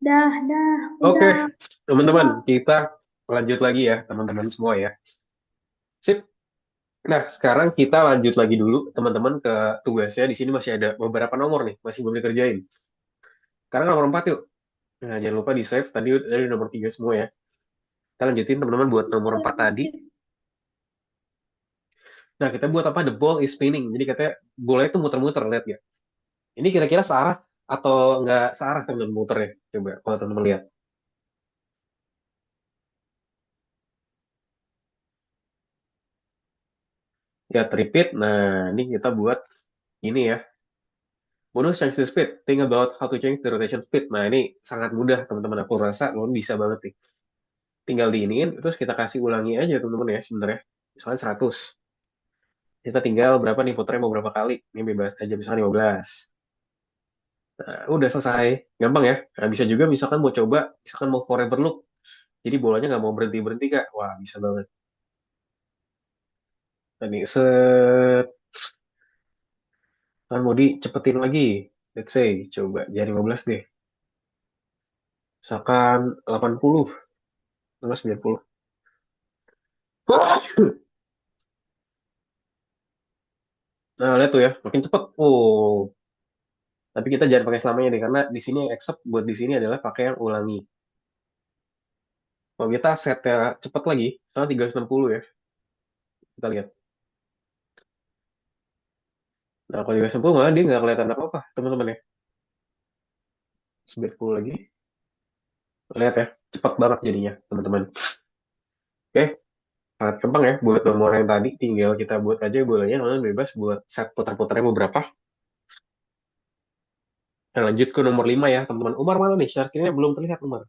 Dah, Oke, udah. teman-teman, kita lanjut lagi ya, teman-teman semua ya. Sip. Nah, sekarang kita lanjut lagi dulu, teman-teman, ke tugasnya. Di sini masih ada beberapa nomor nih, masih belum dikerjain. Sekarang nomor 4 yuk. Nah, jangan lupa di-save. Tadi nomor 3 semua ya. Kita lanjutin, teman-teman, buat nomor 4 tadi. Nah, kita buat apa? The ball is spinning. Jadi katanya bola itu muter-muter, lihat ya. Ini kira-kira searah atau nggak searah teman-teman muternya? Coba, kalau teman-teman lihat. Ya, repeat. Nah, ini kita buat ini ya. Bonus change the speed. Think about how to change the rotation speed. Nah, ini sangat mudah, teman-teman. Aku rasa lo bisa banget nih. Tinggal diiniin, terus kita kasih ulangi aja, teman-teman ya, sebenarnya. Misalnya 100. Kita tinggal berapa nih, puternya mau berapa kali. Ini bebas aja, misalnya 15. Nah, udah selesai. Gampang ya. Nah, bisa juga misalkan mau coba, misalkan mau forever loop. Jadi bolanya nggak mau berhenti-berhenti, Kak. Wah, bisa banget. Nah, nih, set. Kan mau dicepetin lagi. Let's say, coba jadi 15 deh. Misalkan 80, terus 90. Nah, lihat tuh ya, makin cepet. Oh, tapi kita jangan pakai selamanya deh, karena di sini yang accept buat di sini adalah pakai yang ulangi. Kalau kita set ya cepet lagi, misalnya 360 ya, kita lihat. Nah, kalau 360 malah dia nggak kelihatan apa-apa, teman-teman ya. 90 lagi. Lihat ya, cepet banget jadinya, teman-teman. Oke, sangat gampang ya buat nomor yang tadi. Tinggal kita buat aja bolanya, kalian bebas buat set putar-putarnya mau berapa. Nah, lanjut ke nomor 5 ya, teman-teman. Umar mana nih? Syaratnya belum terlihat, Umar.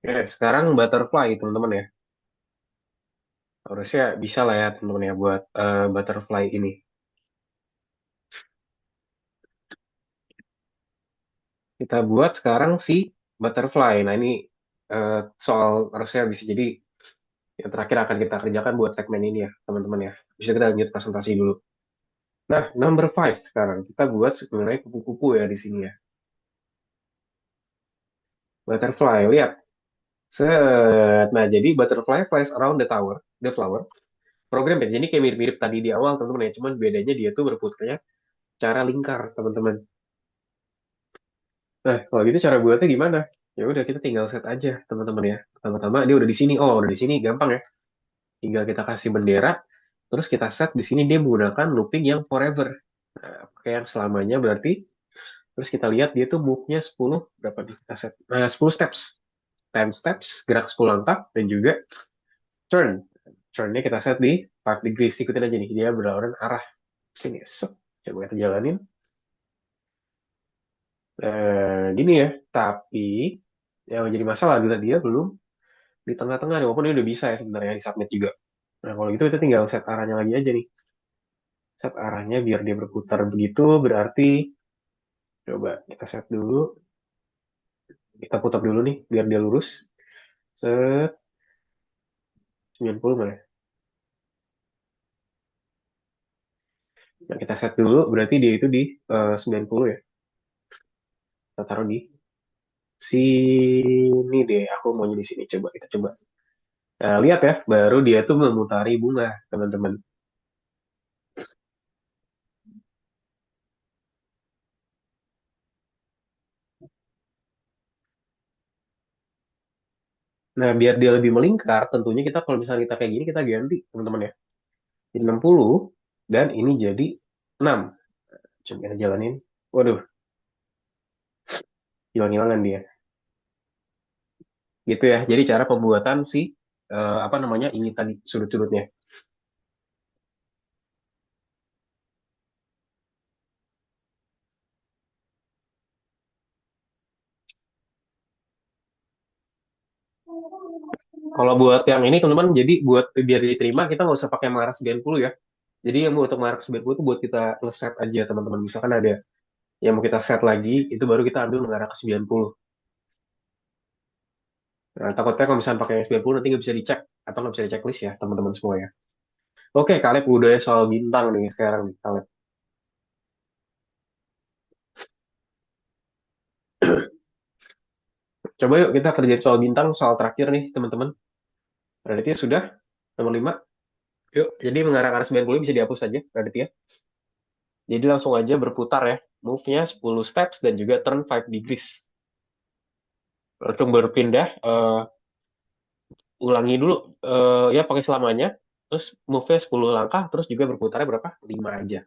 Oke, sekarang butterfly, teman-teman ya. Harusnya bisa lah ya, teman-teman ya, buat butterfly ini. Kita buat sekarang si butterfly. Nah, ini soal harusnya bisa jadi yang terakhir akan kita kerjakan buat segmen ini ya, teman-teman ya. Bisa kita lanjut presentasi dulu. Nah, number 5 sekarang. Kita buat sebenarnya kupu-kupu ya di sini ya. Butterfly, lihat. Set. Nah, jadi butterfly flies around the flower. Program ya, jadi kayak mirip-mirip tadi di awal, teman-teman ya. Cuman bedanya dia tuh berputarnya cara lingkar, teman-teman. Nah, kalau gitu cara buatnya gimana? Ya udah kita tinggal set aja, teman-teman ya. Pertama-tama dia udah di sini. Oh, udah di sini, gampang ya. Tinggal kita kasih bendera, terus kita set di sini dia menggunakan looping yang forever. Nah, pakai yang selamanya berarti. Terus kita lihat dia tuh move-nya 10 berapa nih kita set? Nah, 10 steps. 10 steps, gerak 10 langkah, dan juga turn. Turn-nya kita set di 5 degrees. Ikutin aja nih, dia berlawanan arah. Sini, set. Coba kita jalanin. Gini ya, tapi yang menjadi masalah adalah dia belum di tengah-tengah nih, walaupun dia udah bisa ya sebenarnya di submit juga. Nah, kalau gitu kita tinggal set arahnya lagi aja nih. Set arahnya biar dia berputar begitu, berarti coba kita set dulu, kita putar dulu nih biar dia lurus. Set 90 mana? Nah, kita set dulu, berarti dia itu di 90 ya. Kita taruh di sini deh, aku maunya di sini. Coba kita coba. Nah, lihat ya, baru dia tuh memutari bunga, teman-teman. Nah, biar dia lebih melingkar, tentunya kita kalau misalnya kita kayak gini, kita ganti, teman-teman ya. Jadi 60, dan ini jadi 6. Coba kita jalanin. Waduh, hilang-hilangan dia. Gitu ya. Jadi cara pembuatan si apa namanya ini tadi sudut-sudutnya. Kalau buat yang ini teman-teman, jadi buat biar diterima kita nggak usah pakai mengarah 90 ya. Jadi yang untuk mengarah 90 itu buat kita ngeset aja teman-teman. Misalkan ada yang mau kita set lagi, itu baru kita ambil mengarah ke 90. Nah, takutnya kalau misalnya pakai 90 nanti nggak bisa dicek atau nggak bisa dicek list ya teman-teman semua ya. Oke, Kaleb udah soal bintang nih sekarang nih, Kaleb. Coba yuk kita kerjain soal bintang, soal terakhir nih teman-teman. Berarti sudah nomor 5. Yuk, jadi mengarah ke arah 90 bisa dihapus saja berarti ya. Jadi langsung aja berputar ya. Move-nya 10 steps dan juga turn 5 degrees. Untuk berpindah, ulangi dulu ya pakai selamanya. Terus move-nya 10 langkah, terus juga berputarnya berapa? 5 aja.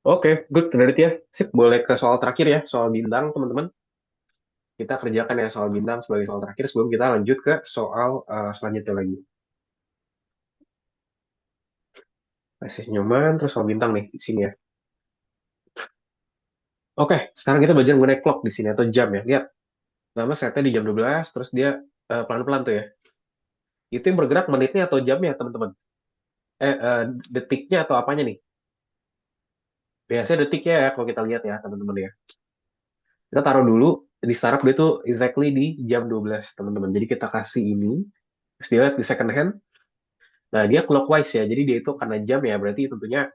Oke, good berarti ya. Sip, boleh ke soal terakhir ya, soal bintang teman-teman. Kita kerjakan ya soal bintang sebagai soal terakhir sebelum kita lanjut ke soal selanjutnya lagi. Kasih senyuman, terus soal bintang nih di sini ya. Oke, sekarang kita belajar mengenai clock di sini atau jam ya. Lihat, nama setnya di jam 12, terus dia pelan-pelan tuh ya. Itu yang bergerak menitnya atau jamnya, teman-teman? Detiknya atau apanya nih? Biasanya detiknya ya, kalau kita lihat ya, teman-teman ya. Kita taruh dulu, di startup dia tuh exactly di jam 12, teman-teman. Jadi kita kasih ini, terus dia lihat di second hand. Nah, dia clockwise ya, jadi dia itu karena jam ya, berarti tentunya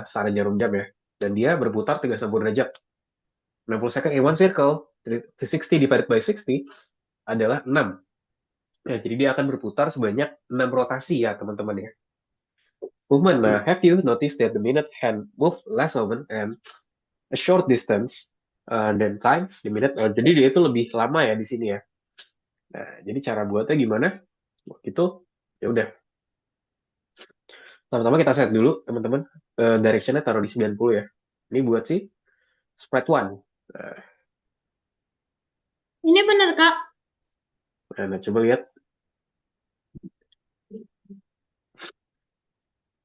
secara jarum jam ya. Dan dia berputar 360 derajat. 60 second in one circle, 360 divided by 60 adalah 6. Ya, jadi dia akan berputar sebanyak 6 rotasi ya, teman-teman ya. Movement, nah, have you noticed that the minute hand move less often and a short distance than time, the minute, jadi dia itu lebih lama ya di sini ya. Nah, jadi cara buatnya gimana? Itu ya udah. Pertama kita set dulu, teman-teman. Directionnya taruh di 90 ya. Ini buat sih spread one. Nah, Ini benar, Kak. nah, coba lihat.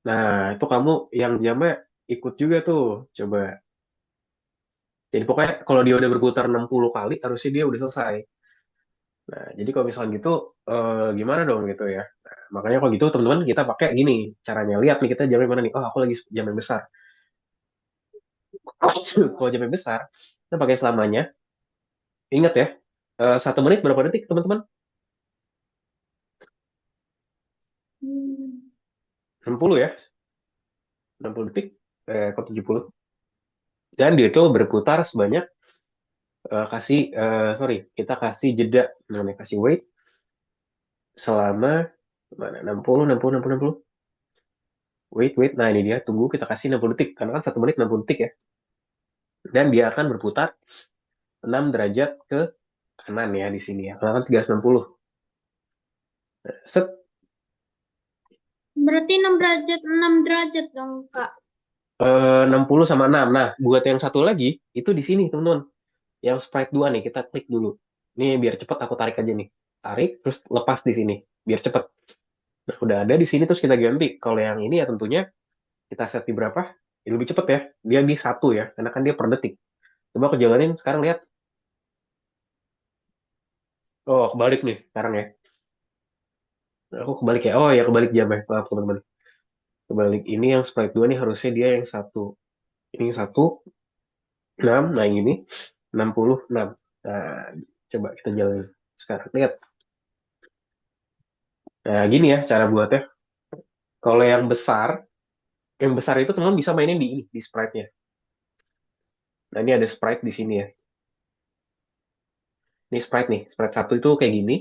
Nah, itu kamu yang jamnya ikut juga tuh. Coba. Jadi pokoknya kalau dia udah berputar 60 kali, harusnya dia udah selesai. Nah, jadi kalau misalnya gitu, gimana dong gitu ya. Nah, makanya kalau gitu teman-teman kita pakai gini caranya. Lihat nih kita jamnya mana nih. Oh, aku lagi jam yang besar. Kalau jam yang besar, kita pakai selamanya. Ingat ya, 1 menit berapa detik teman-teman? Hmm. 60 ya. 60 detik. Kok 70. Dan dia itu berputar sebanyak, sorry, kita kasih jeda. Namanya kasih wait. Selama, mana, 60, 60, 60, 60. Wait, wait. Nah, ini dia. Tunggu, kita kasih 60 detik. Karena kan 1 menit 60 detik ya. Dan dia akan berputar 6 derajat ke kanan ya di sini ya. Karena kan 360. Set, Berarti 6 derajat dong, Kak. 60 sama 6. Nah, buat yang satu lagi, itu di sini, teman-teman. Yang sprite 2 nih, kita klik dulu. Nih, biar cepet aku tarik aja nih. Tarik, terus lepas di sini. Biar cepet. Nah, udah ada di sini, terus kita ganti. Kalau yang ini ya tentunya, kita set di berapa? Ya, lebih cepet ya. Dia di 1 ya, karena kan dia per detik. Coba aku jalanin, sekarang lihat. Oh, kebalik nih, sekarang ya. Nah, aku kebalik ya. Oh ya, kebalik jam ya. Maaf, teman-teman. Kebalik ini yang sprite 2 nih harusnya dia yang satu. Ini yang 1, 6. Nah, yang ini 66. Nah, coba kita jalanin sekarang. Lihat. Nah, gini ya cara buatnya. Kalau yang besar itu teman bisa mainin di ini, di sprite-nya. Nah, ini ada sprite di sini ya. Ini sprite nih, sprite satu itu kayak gini.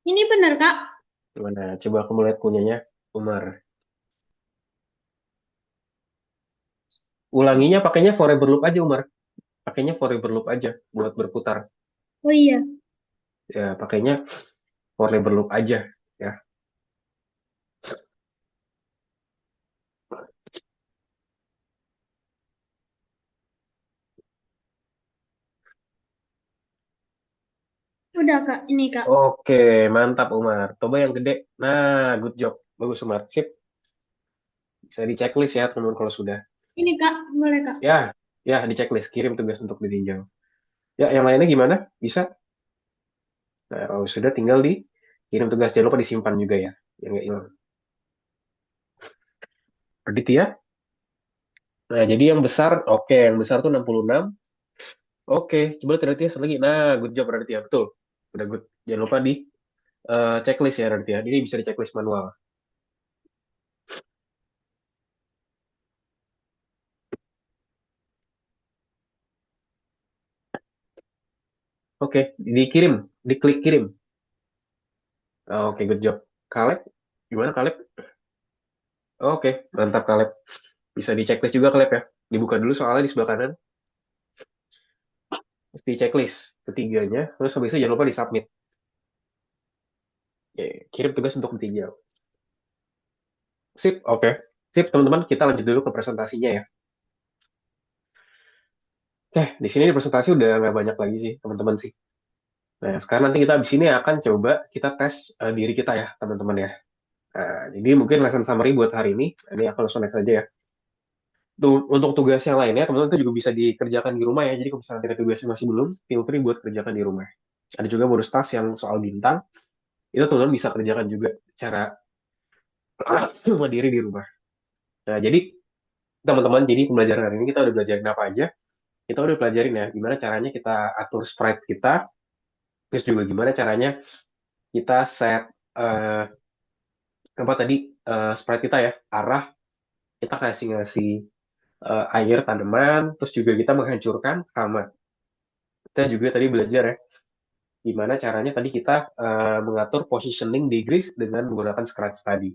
Ini benar, Kak. Gimana? Coba aku lihat punyanya Umar. Ulanginya pakainya forever loop aja, Umar. pakainya forever loop aja buat berputar. Oh iya. Ya, pakainya forever loop aja ya. Udah Kak, ini Kak. Oke, mantap Umar. Coba yang gede. Nah, good job. Bagus Umar. Sip. Bisa di checklist ya teman-teman kalau sudah. Ini Kak, boleh Kak. Ya, ya di checklist. Kirim tugas untuk ditinjau. Ya, yang lainnya gimana? Bisa? Nah, kalau sudah tinggal di kirim tugas. Jangan lupa disimpan juga ya. Yang nggak hilang. Aditya? Nah, jadi yang besar, oke. Yang besar tuh 66. Oke, coba lihat Raditya satu lagi. Nah, good job Raditya. Betul. Udah good. Jangan lupa di checklist ya Raditya. Ini bisa di checklist manual. Oke, dikirim. Diklik kirim. Oke, good job. Kaleb? Gimana Kaleb? Oke, mantap Kaleb. Bisa di checklist juga Kaleb ya. Dibuka dulu soalnya di sebelah kanan. Terus di checklist ketiganya. Terus habis itu jangan lupa di submit. Oke, kirim tugas untuk ditinjau. Sip, oke. Sip, teman-teman. Kita lanjut dulu ke presentasinya ya. Oke, di sini presentasi udah nggak banyak lagi sih, teman-teman sih. Nah, sekarang nanti kita di sini akan coba kita tes diri kita ya, teman-teman ya. Nah, jadi mungkin lesson summary buat hari ini. Ini aku langsung next aja ya. Untuk tugas yang lainnya, teman-teman itu juga bisa dikerjakan di rumah ya. Jadi kalau misalnya ada tugasnya masih belum, feel free buat kerjakan di rumah. Ada juga bonus task yang soal bintang, itu teman-teman bisa kerjakan juga cara mandiri di rumah. Nah, jadi teman-teman, jadi pembelajaran hari ini kita udah belajarin apa aja? Kita udah pelajarin ya, gimana caranya kita atur sprite kita, terus juga gimana caranya kita set eh, apa tadi sprite kita ya, arah, kita kasih ngasih air tanaman, terus juga kita menghancurkan hama. Kita juga tadi belajar ya, gimana caranya tadi kita mengatur positioning degrees dengan menggunakan Scratch tadi.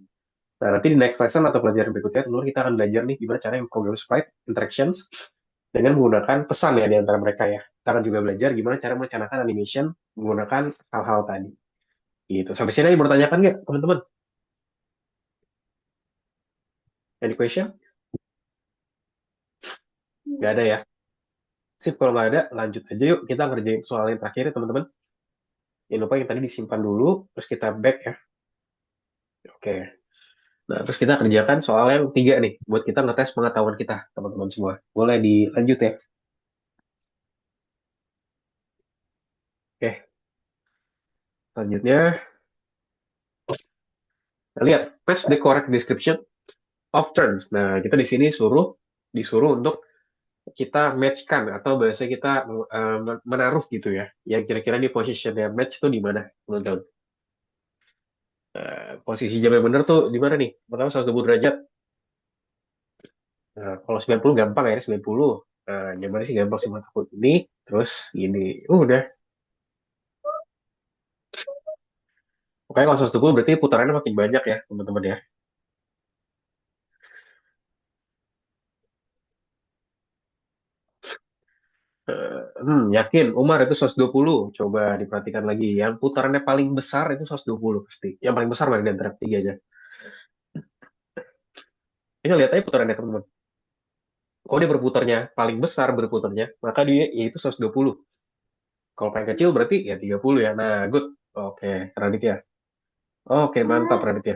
Nah, nanti di next lesson atau pelajaran berikutnya, tentu kita akan belajar nih gimana cara program sprite interactions dengan menggunakan pesan ya di antara mereka ya. Kita akan juga belajar gimana cara merencanakan animation menggunakan hal-hal tadi. Gitu. Sampai sini ada yang mau tanyakan nggak, teman-teman? Any question? Nggak ada ya? Sip, kalau nggak ada, lanjut aja yuk. Kita ngerjain soal yang terakhir ya, teman-teman. Jangan lupa yang tadi disimpan dulu, terus kita back ya. Oke. Nah, terus kita kerjakan soal yang tiga nih, buat kita ngetes pengetahuan kita, teman-teman semua. Boleh dilanjut ya? Oke, selanjutnya, kita lihat, paste the correct description of terms. Nah, kita di sini disuruh untuk kita match-kan, atau bahasa kita menaruh gitu ya, yang kira-kira di posisinya match itu di mana, teman-teman. Posisi jam yang benar tuh di mana nih? Pertama 120 derajat. Nah, kalau 90 gampang ya, 90. Nah, gimana sih gampang sih mataku ini, terus gini. Udah. Pokoknya kalau 120 berarti putarannya makin banyak ya, teman-teman ya. Yakin, Umar itu 120. Coba diperhatikan lagi. Yang putarannya paling besar itu 120 pasti. Yang paling besar mana di antara tiganya? Ini lihat aja putarannya, teman-teman. Kalau dia berputarnya paling besar berputarnya, maka dia yaitu 120. Kalau paling kecil berarti ya 30 ya. Nah, good. Oke, Raditya. Oke, mantap Raditya.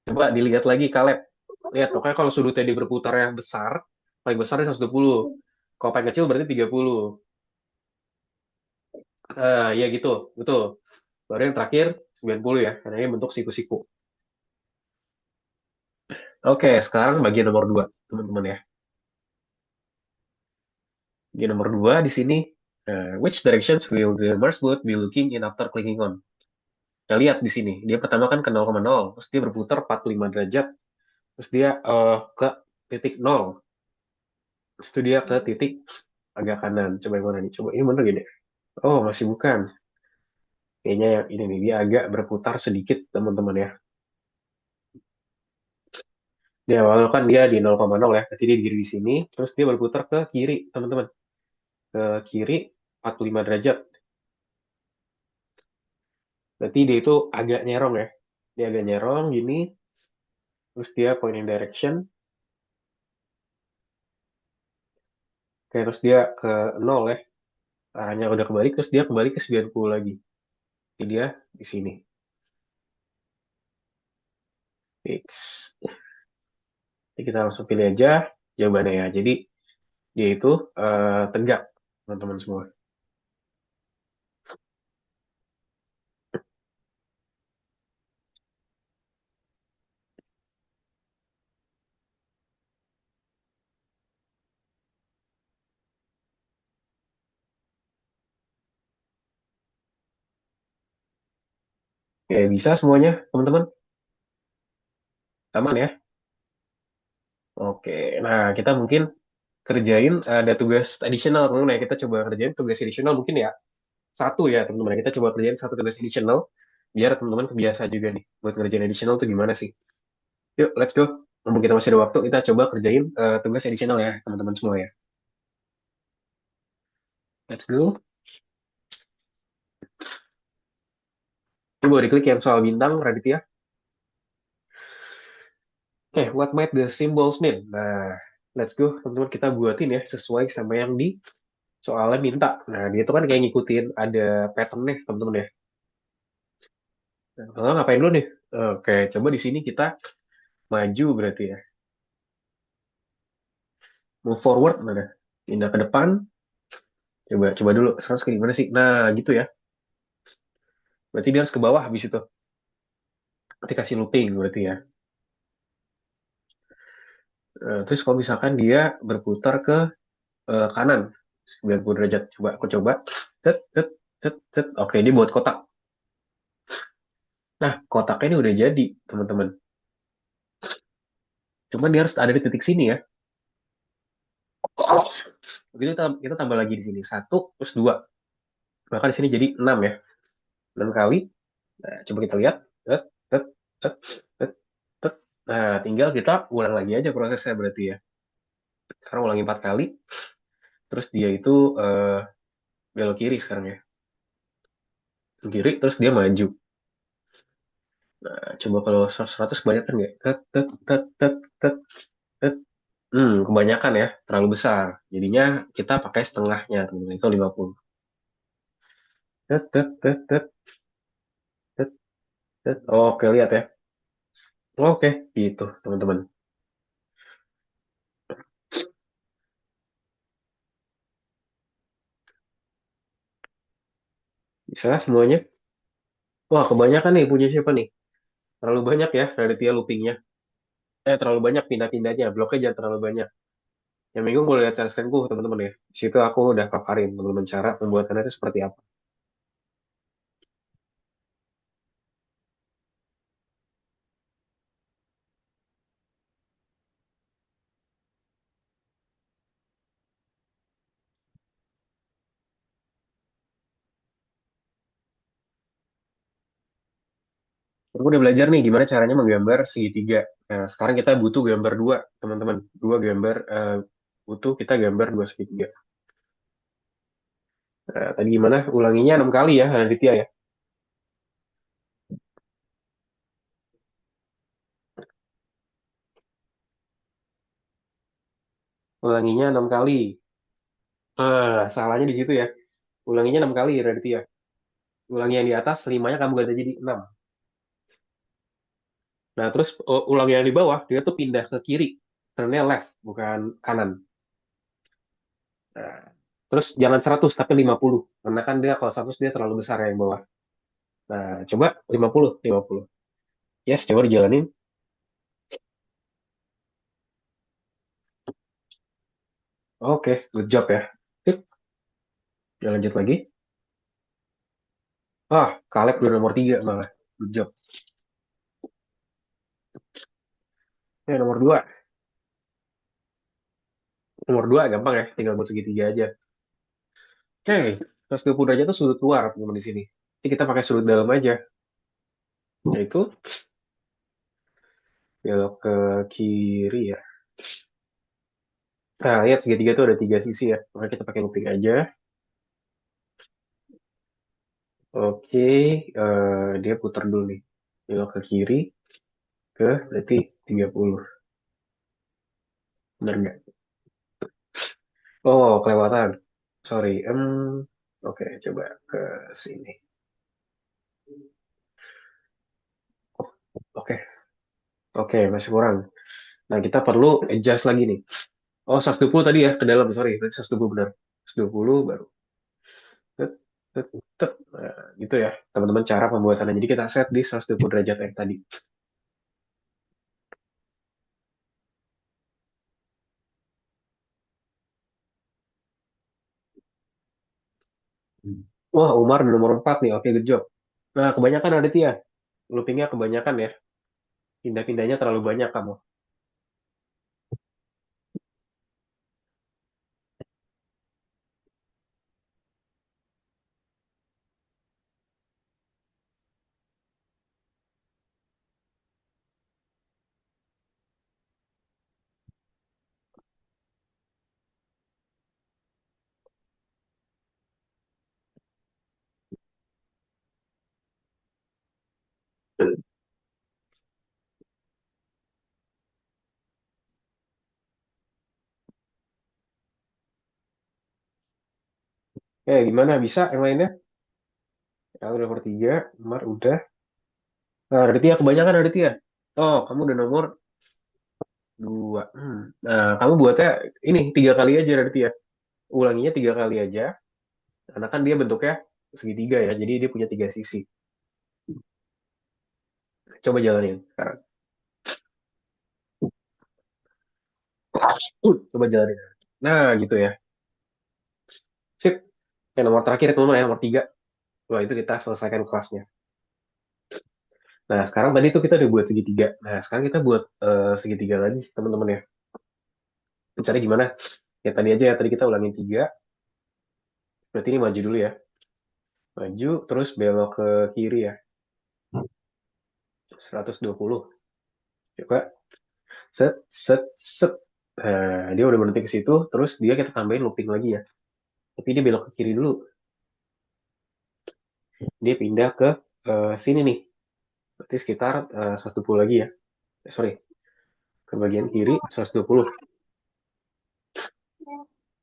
Coba dilihat lagi Kaleb. Lihat, pokoknya kalau sudutnya dia berputar yang besar, paling besar besarnya 120. Kalau paling kecil berarti 30. Ya gitu, betul. Baru yang terakhir 90 ya, karena ini bentuk siku-siku. Oke, sekarang bagian nomor 2, teman-teman ya. Bagian nomor 2 di sini, which directions will the mouse boot be looking in after clicking on? Kita lihat di sini, dia pertama kan ke 0,0, terus dia berputar 45 derajat, terus dia ke titik 0, terus itu dia ke titik agak kanan. Coba yang mana nih? Coba ini bener gini. Oh, masih bukan. Kayaknya yang ini nih, dia agak berputar sedikit, teman-teman ya. Dia awal kan dia di 0,0 ya, berarti dia diri di sini, terus dia berputar ke kiri, teman-teman. Ke kiri 45 derajat. Berarti dia itu agak nyerong ya. Dia agak nyerong gini, terus dia pointing direction. Oke, terus dia ke 0 ya. Arahnya udah kebalik, terus dia kembali ke 90 lagi. Jadi dia di sini. Fix. Jadi kita langsung pilih aja jawabannya ya. Jadi dia itu tegak, teman-teman semua. Oke, bisa semuanya, teman-teman? Aman ya? Oke, nah kita mungkin kerjain ada tugas additional, teman-teman ya. Kita coba kerjain tugas additional mungkin ya. Satu ya, teman-teman. Kita coba kerjain satu tugas additional, biar teman-teman kebiasa juga nih. Buat ngerjain additional tuh gimana sih? Yuk, let's go. Mumpung kita masih ada waktu, kita coba kerjain tugas additional ya, teman-teman semua ya. Let's go. Coba diklik yang soal bintang, Raditya. Oke, what might the symbols mean? Nah, let's go, teman-teman. Kita buatin ya, sesuai sama yang di soalnya minta. Nah, dia itu kan kayak ngikutin ada pattern nih, teman-teman ya. Nah, ngapain dulu nih? Oke, coba di sini kita maju berarti ya. Move forward mana? Pindah ke depan. Coba coba dulu. Sekarang ke gimana sih? Nah, gitu ya. Berarti dia harus ke bawah habis itu. Nanti kasih looping berarti ya. Terus kalau misalkan dia berputar ke kanan 90 derajat. Coba aku coba. Set, set, set, set. Oke, ini buat kotak. Nah, kotaknya ini udah jadi, teman-teman. Cuman dia harus ada di titik sini ya. Begitu kita tambah lagi di sini. Satu, terus dua. Maka di sini jadi 6 ya. 6 kali. Nah, coba kita lihat. Tet, tet, tet, tet, tet. Nah, tinggal kita ulang lagi aja prosesnya berarti ya. Sekarang ulangi 4 kali. Terus dia itu belok kiri sekarang ya. Belok kiri, terus dia maju. Nah, coba kalau 100 kebanyakan nggak? Tet, tet, tet, tet, tet, tet. Kebanyakan ya. Terlalu besar. Jadinya kita pakai setengahnya, teman-teman. Itu 50. Tet, tet, tet, tet, tet, tet. Oke, lihat ya. Oke, gitu, teman-teman. Bisa semuanya? Wah, kebanyakan nih punya siapa nih? Terlalu banyak ya, Raditya loopingnya. Terlalu banyak pindah-pindahnya. Bloknya jangan terlalu banyak. Yang bingung boleh lihat cara screenku, teman-teman ya. Di situ aku udah paparin, teman-teman, cara pembuatannya itu seperti apa. Aku udah belajar nih gimana caranya menggambar segitiga. Nah, sekarang kita butuh gambar dua, teman-teman. Dua gambar, butuh kita gambar dua segitiga. Nah, tadi gimana? Ulanginya 6 kali ya, Raditya ya. Ulanginya 6 kali. Salahnya di situ ya. Ulanginya 6 kali, Raditya. Ulangi yang di atas, 5-nya kamu ganti jadi 6. Nah, terus ulang yang di bawah, dia tuh pindah ke kiri. Turnnya left, bukan kanan. Nah, terus jangan 100, tapi 50. Karena kan dia kalau 100 dia terlalu besar yang bawah. Nah, coba 50, 50. Yes, coba dijalanin. Oke, good job ya. Sip, kita lanjut lagi. Caleb udah nomor 3 malah. Good job. Nomor 2. Nomor 2 gampang ya, tinggal buat segitiga aja. Oke, 120 derajat itu sudut luar, teman di sini. Jadi kita pakai sudut dalam aja. Yaitu belok ke kiri ya. Nah, lihat segitiga tuh ada 3 sisi ya. Maka kita pakai looping aja. Oke, dia putar dulu nih. Belok ke kiri, berarti 30. Benar nggak? Oh, kelewatan. Sorry. Oke, coba ke sini. Oke, oke, masih kurang. Nah, kita perlu adjust lagi nih. Oh, 120 tadi ya, ke dalam. Sorry, berarti 120 benar. 120 baru. Tet, tet, tet. Nah, gitu ya, teman-teman cara pembuatannya. Jadi kita set di 120 derajat yang tadi. Wah, Umar di nomor 4 nih. Oke, good job. Nah, kebanyakan Aditya. Loopingnya kebanyakan ya. Pindah-pindahnya terlalu banyak kamu. Gimana? Bisa yang lainnya? Ya, udah nomor 3. Umar udah. Nah, Aditya kebanyakan Aditya. Oh, kamu udah nomor 2. Nah, kamu buatnya ini 3 kali aja Aditya. Ulanginya 3 kali aja. Karena kan dia bentuknya segitiga ya. Jadi dia punya 3 sisi. Coba jalanin sekarang. Coba jalanin. Nah, gitu ya. Sip. Yang nomor terakhir teman-teman ya, nomor 3. Wah, itu kita selesaikan kelasnya. Nah, sekarang tadi tuh kita udah buat segitiga. Nah, sekarang kita buat segitiga lagi, teman-teman ya. Caranya gimana? Ya tadi aja ya, tadi kita ulangin 3. Berarti ini maju dulu ya. Maju, terus belok ke kiri ya. 120. Coba. Set, set, set. Nah, dia udah berhenti ke situ. Terus dia kita tambahin looping lagi ya. Tapi dia belok ke kiri dulu. Dia pindah ke sini nih. Berarti sekitar 120 lagi ya. Sorry. Ke bagian kiri 120.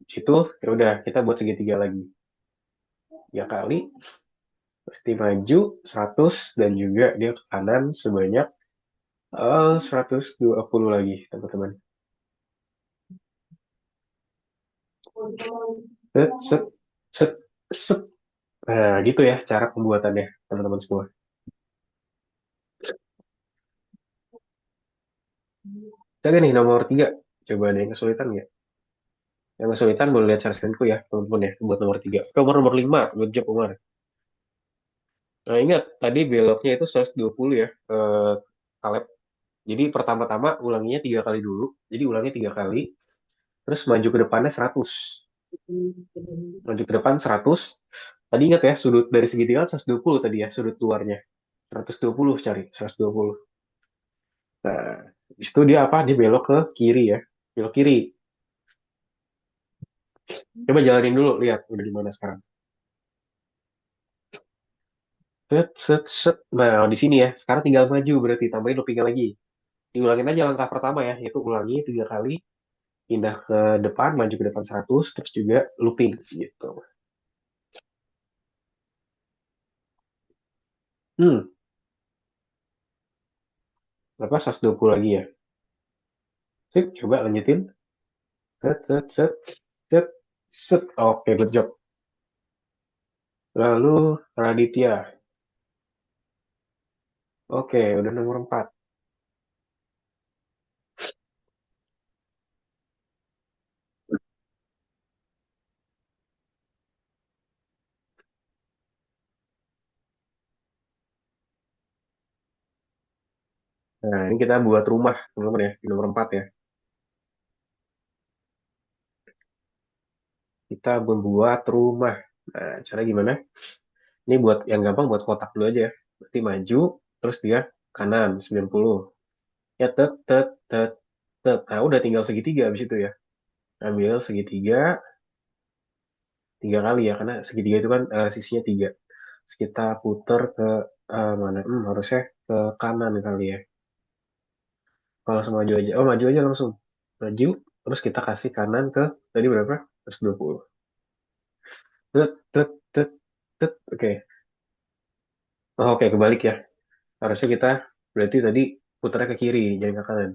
Situ ya udah kita buat segitiga lagi. 3 kali. Pasti maju 100 dan juga dia ke kanan sebanyak 120 lagi, teman-teman. Set, set, set, set. Nah, gitu ya cara pembuatannya, teman-teman semua. Coba nih nomor 3. Coba ada yang kesulitan nggak? Yang kesulitan boleh lihat share screen-ku ya, teman-teman ya, buat nomor 3. Nomor 5, good job Umar. Nah, ingat, tadi beloknya itu 120 ya, Kaleb. Jadi pertama-tama ulanginya 3 kali dulu. Jadi ulangnya 3 kali. Terus maju ke depannya 100. Maju ke depan 100. Tadi ingat ya, sudut dari segitiga kan 120 tadi ya, sudut luarnya. 120 cari, 120. Nah, habis itu dia apa? Dia belok ke kiri ya. Belok kiri. Coba jalanin dulu, lihat udah di mana sekarang. Set, set, set. Nah, di sini ya. Sekarang tinggal maju berarti tambahin loopingnya lagi. Diulangin aja langkah pertama ya, yaitu ulangi 3 kali, pindah ke depan, maju ke depan 100, terus juga looping gitu. Hmm, berapa? 120 lagi ya. Sip, coba lanjutin. Set, set, set, set, set. Oke, good job. Lalu Raditya. Oke, udah nomor 4. Nah, ini kita buat rumah, teman-teman ya, di nomor 4 ya. Kita membuat rumah. Nah, cara gimana? Ini buat yang gampang buat kotak dulu aja ya. Berarti maju, terus dia kanan 90. Ya tet. Nah, udah tinggal segitiga habis itu ya. Ambil segitiga 3 kali ya, karena segitiga itu kan sisinya 3. Terus kita puter ke mana? Harusnya ke kanan kali ya. Kalau langsung maju aja. Oh, maju aja langsung. Maju. Terus kita kasih kanan ke tadi berapa? 120. Tet, tet, tet, tet. Oke. Oh, oke, kebalik ya. Harusnya kita berarti tadi putarnya ke kiri, jangan ke kanan.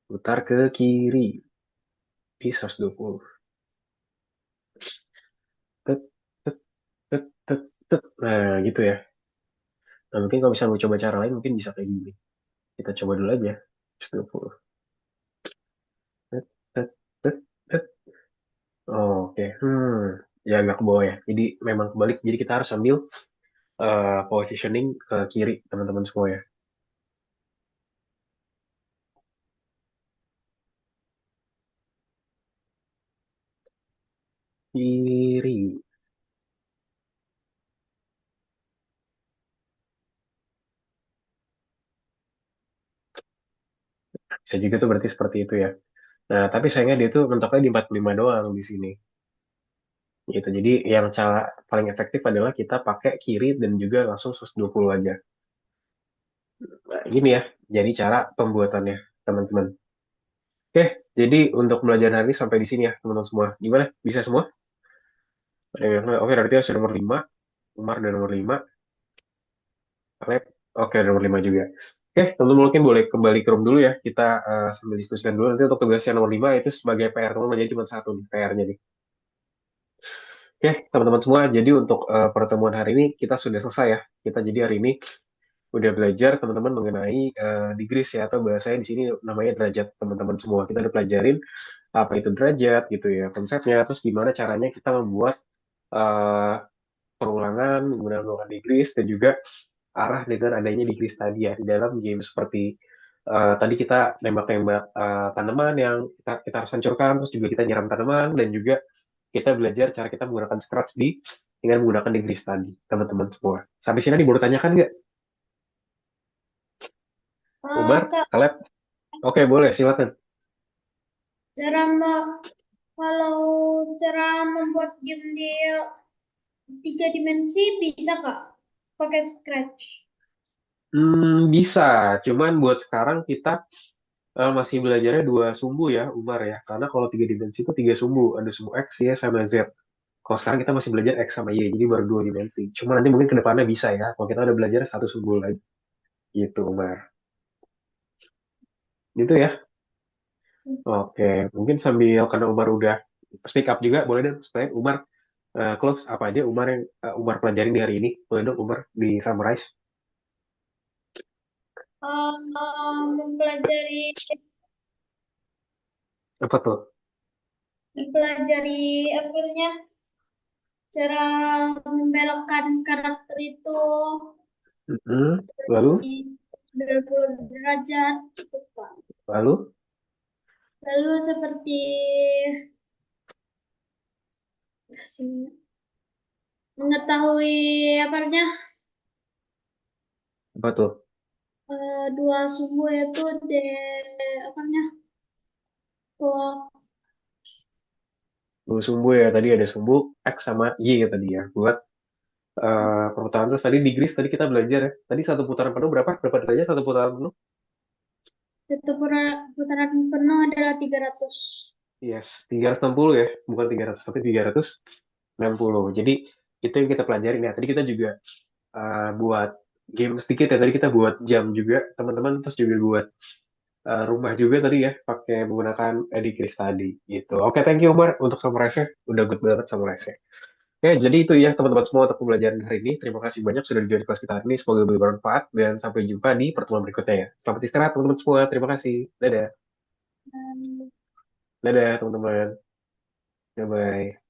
Putar ke kiri di 120. Tet, tet, tet, tet, tet. Nah, gitu ya. Nah, mungkin kalau misalnya mau coba cara lain, mungkin bisa kayak gini. Kita coba dulu aja. 120. Tet, tet, tet, tet. Oke. Ya agak ke bawah ya. Jadi memang kebalik. Jadi kita harus ambil positioning ke kiri, teman-teman semua ya. Kiri. Bisa juga tuh berarti seperti itu ya. Nah, tapi sayangnya dia tuh mentoknya di 45 doang di sini. Gitu. Jadi yang cara paling efektif adalah kita pakai kiri dan juga langsung 120 aja. Nah, gini ya. Jadi cara pembuatannya, teman-teman. Oke, jadi untuk belajar hari ini sampai di sini ya, teman-teman semua. Gimana? Bisa semua? Oke, berarti saya nomor 5. Umar dan nomor 5. Alep. Oke, ada nomor 5 juga. Oke, teman-teman mungkin boleh kembali ke room dulu ya. Kita sambil diskusikan dulu. Nanti untuk tugas yang nomor 5 itu sebagai PR. Teman-teman, jadi cuma satu nih PR-nya nih. Oke, teman-teman semua. Jadi untuk pertemuan hari ini kita sudah selesai ya. Kita jadi hari ini udah belajar teman-teman mengenai degrees ya, atau bahasanya di sini namanya derajat, teman-teman semua. Kita udah pelajarin apa itu derajat gitu ya, konsepnya, terus gimana caranya kita membuat eh, perulangan menggunakan degrees, dan juga arah dengan adanya degrees tadi ya di dalam game seperti tadi kita nembak-nembak tanaman yang kita harus hancurkan, terus juga kita nyiram tanaman, dan juga kita belajar cara kita menggunakan scratch dengan menggunakan degrees tadi, teman-teman semua. Sampai sini nih boleh tanyakan nggak? Umar, Kak, Caleb? Oke, boleh, silakan. cara kalau cara membuat game di 3 dimensi bisa Kak? Pakai Scratch. Bisa, cuman buat sekarang kita masih belajarnya 2 sumbu ya, Umar ya. Karena kalau 3 dimensi itu 3 sumbu, ada sumbu X, Y, sama Z. Kalau sekarang kita masih belajar X sama Y, jadi baru 2 dimensi. Cuma nanti mungkin ke depannya bisa ya, kalau kita udah belajar 1 sumbu lagi. Gitu, Umar. Gitu ya. Oke, mungkin sambil karena Umar udah speak up juga, boleh dong supaya Umar close apa aja Umar yang Umar pelajarin di hari ini. Boleh dong Umar di summarize. Mempelajari Apa tuh? mempelajari apanya cara membelokkan karakter itu Lalu, di 90 derajat gitu Pak. lalu, Lalu seperti mengetahui apanya apa tuh? 2 sumbu yaitu apanya oh, Sumbu ya, tadi ada sumbu X sama Y ya tadi ya. Buat perputaran, terus tadi degrees tadi kita belajar ya. Tadi satu putaran penuh berapa? Berapa derajat satu putaran penuh? satu putaran penuh adalah 300. Yes, 360 ya. Bukan 300, tapi 360. Jadi itu yang kita pelajarin ya. Tadi kita juga buat game sedikit ya. Tadi kita buat jam juga, teman-teman. Terus juga buat rumah juga tadi ya. Pakai menggunakan degrees tadi. Gitu. Oke, thank you Umar untuk summarize-nya. Udah good banget summarize-nya. Oke, jadi itu ya teman-teman semua untuk pembelajaran hari ini. Terima kasih banyak sudah join kelas kita hari ini. Semoga bermanfaat dan sampai jumpa di pertemuan berikutnya ya. Selamat istirahat teman-teman semua. Terima kasih. Dadah. Dan Dadah teman-teman. Bye-bye.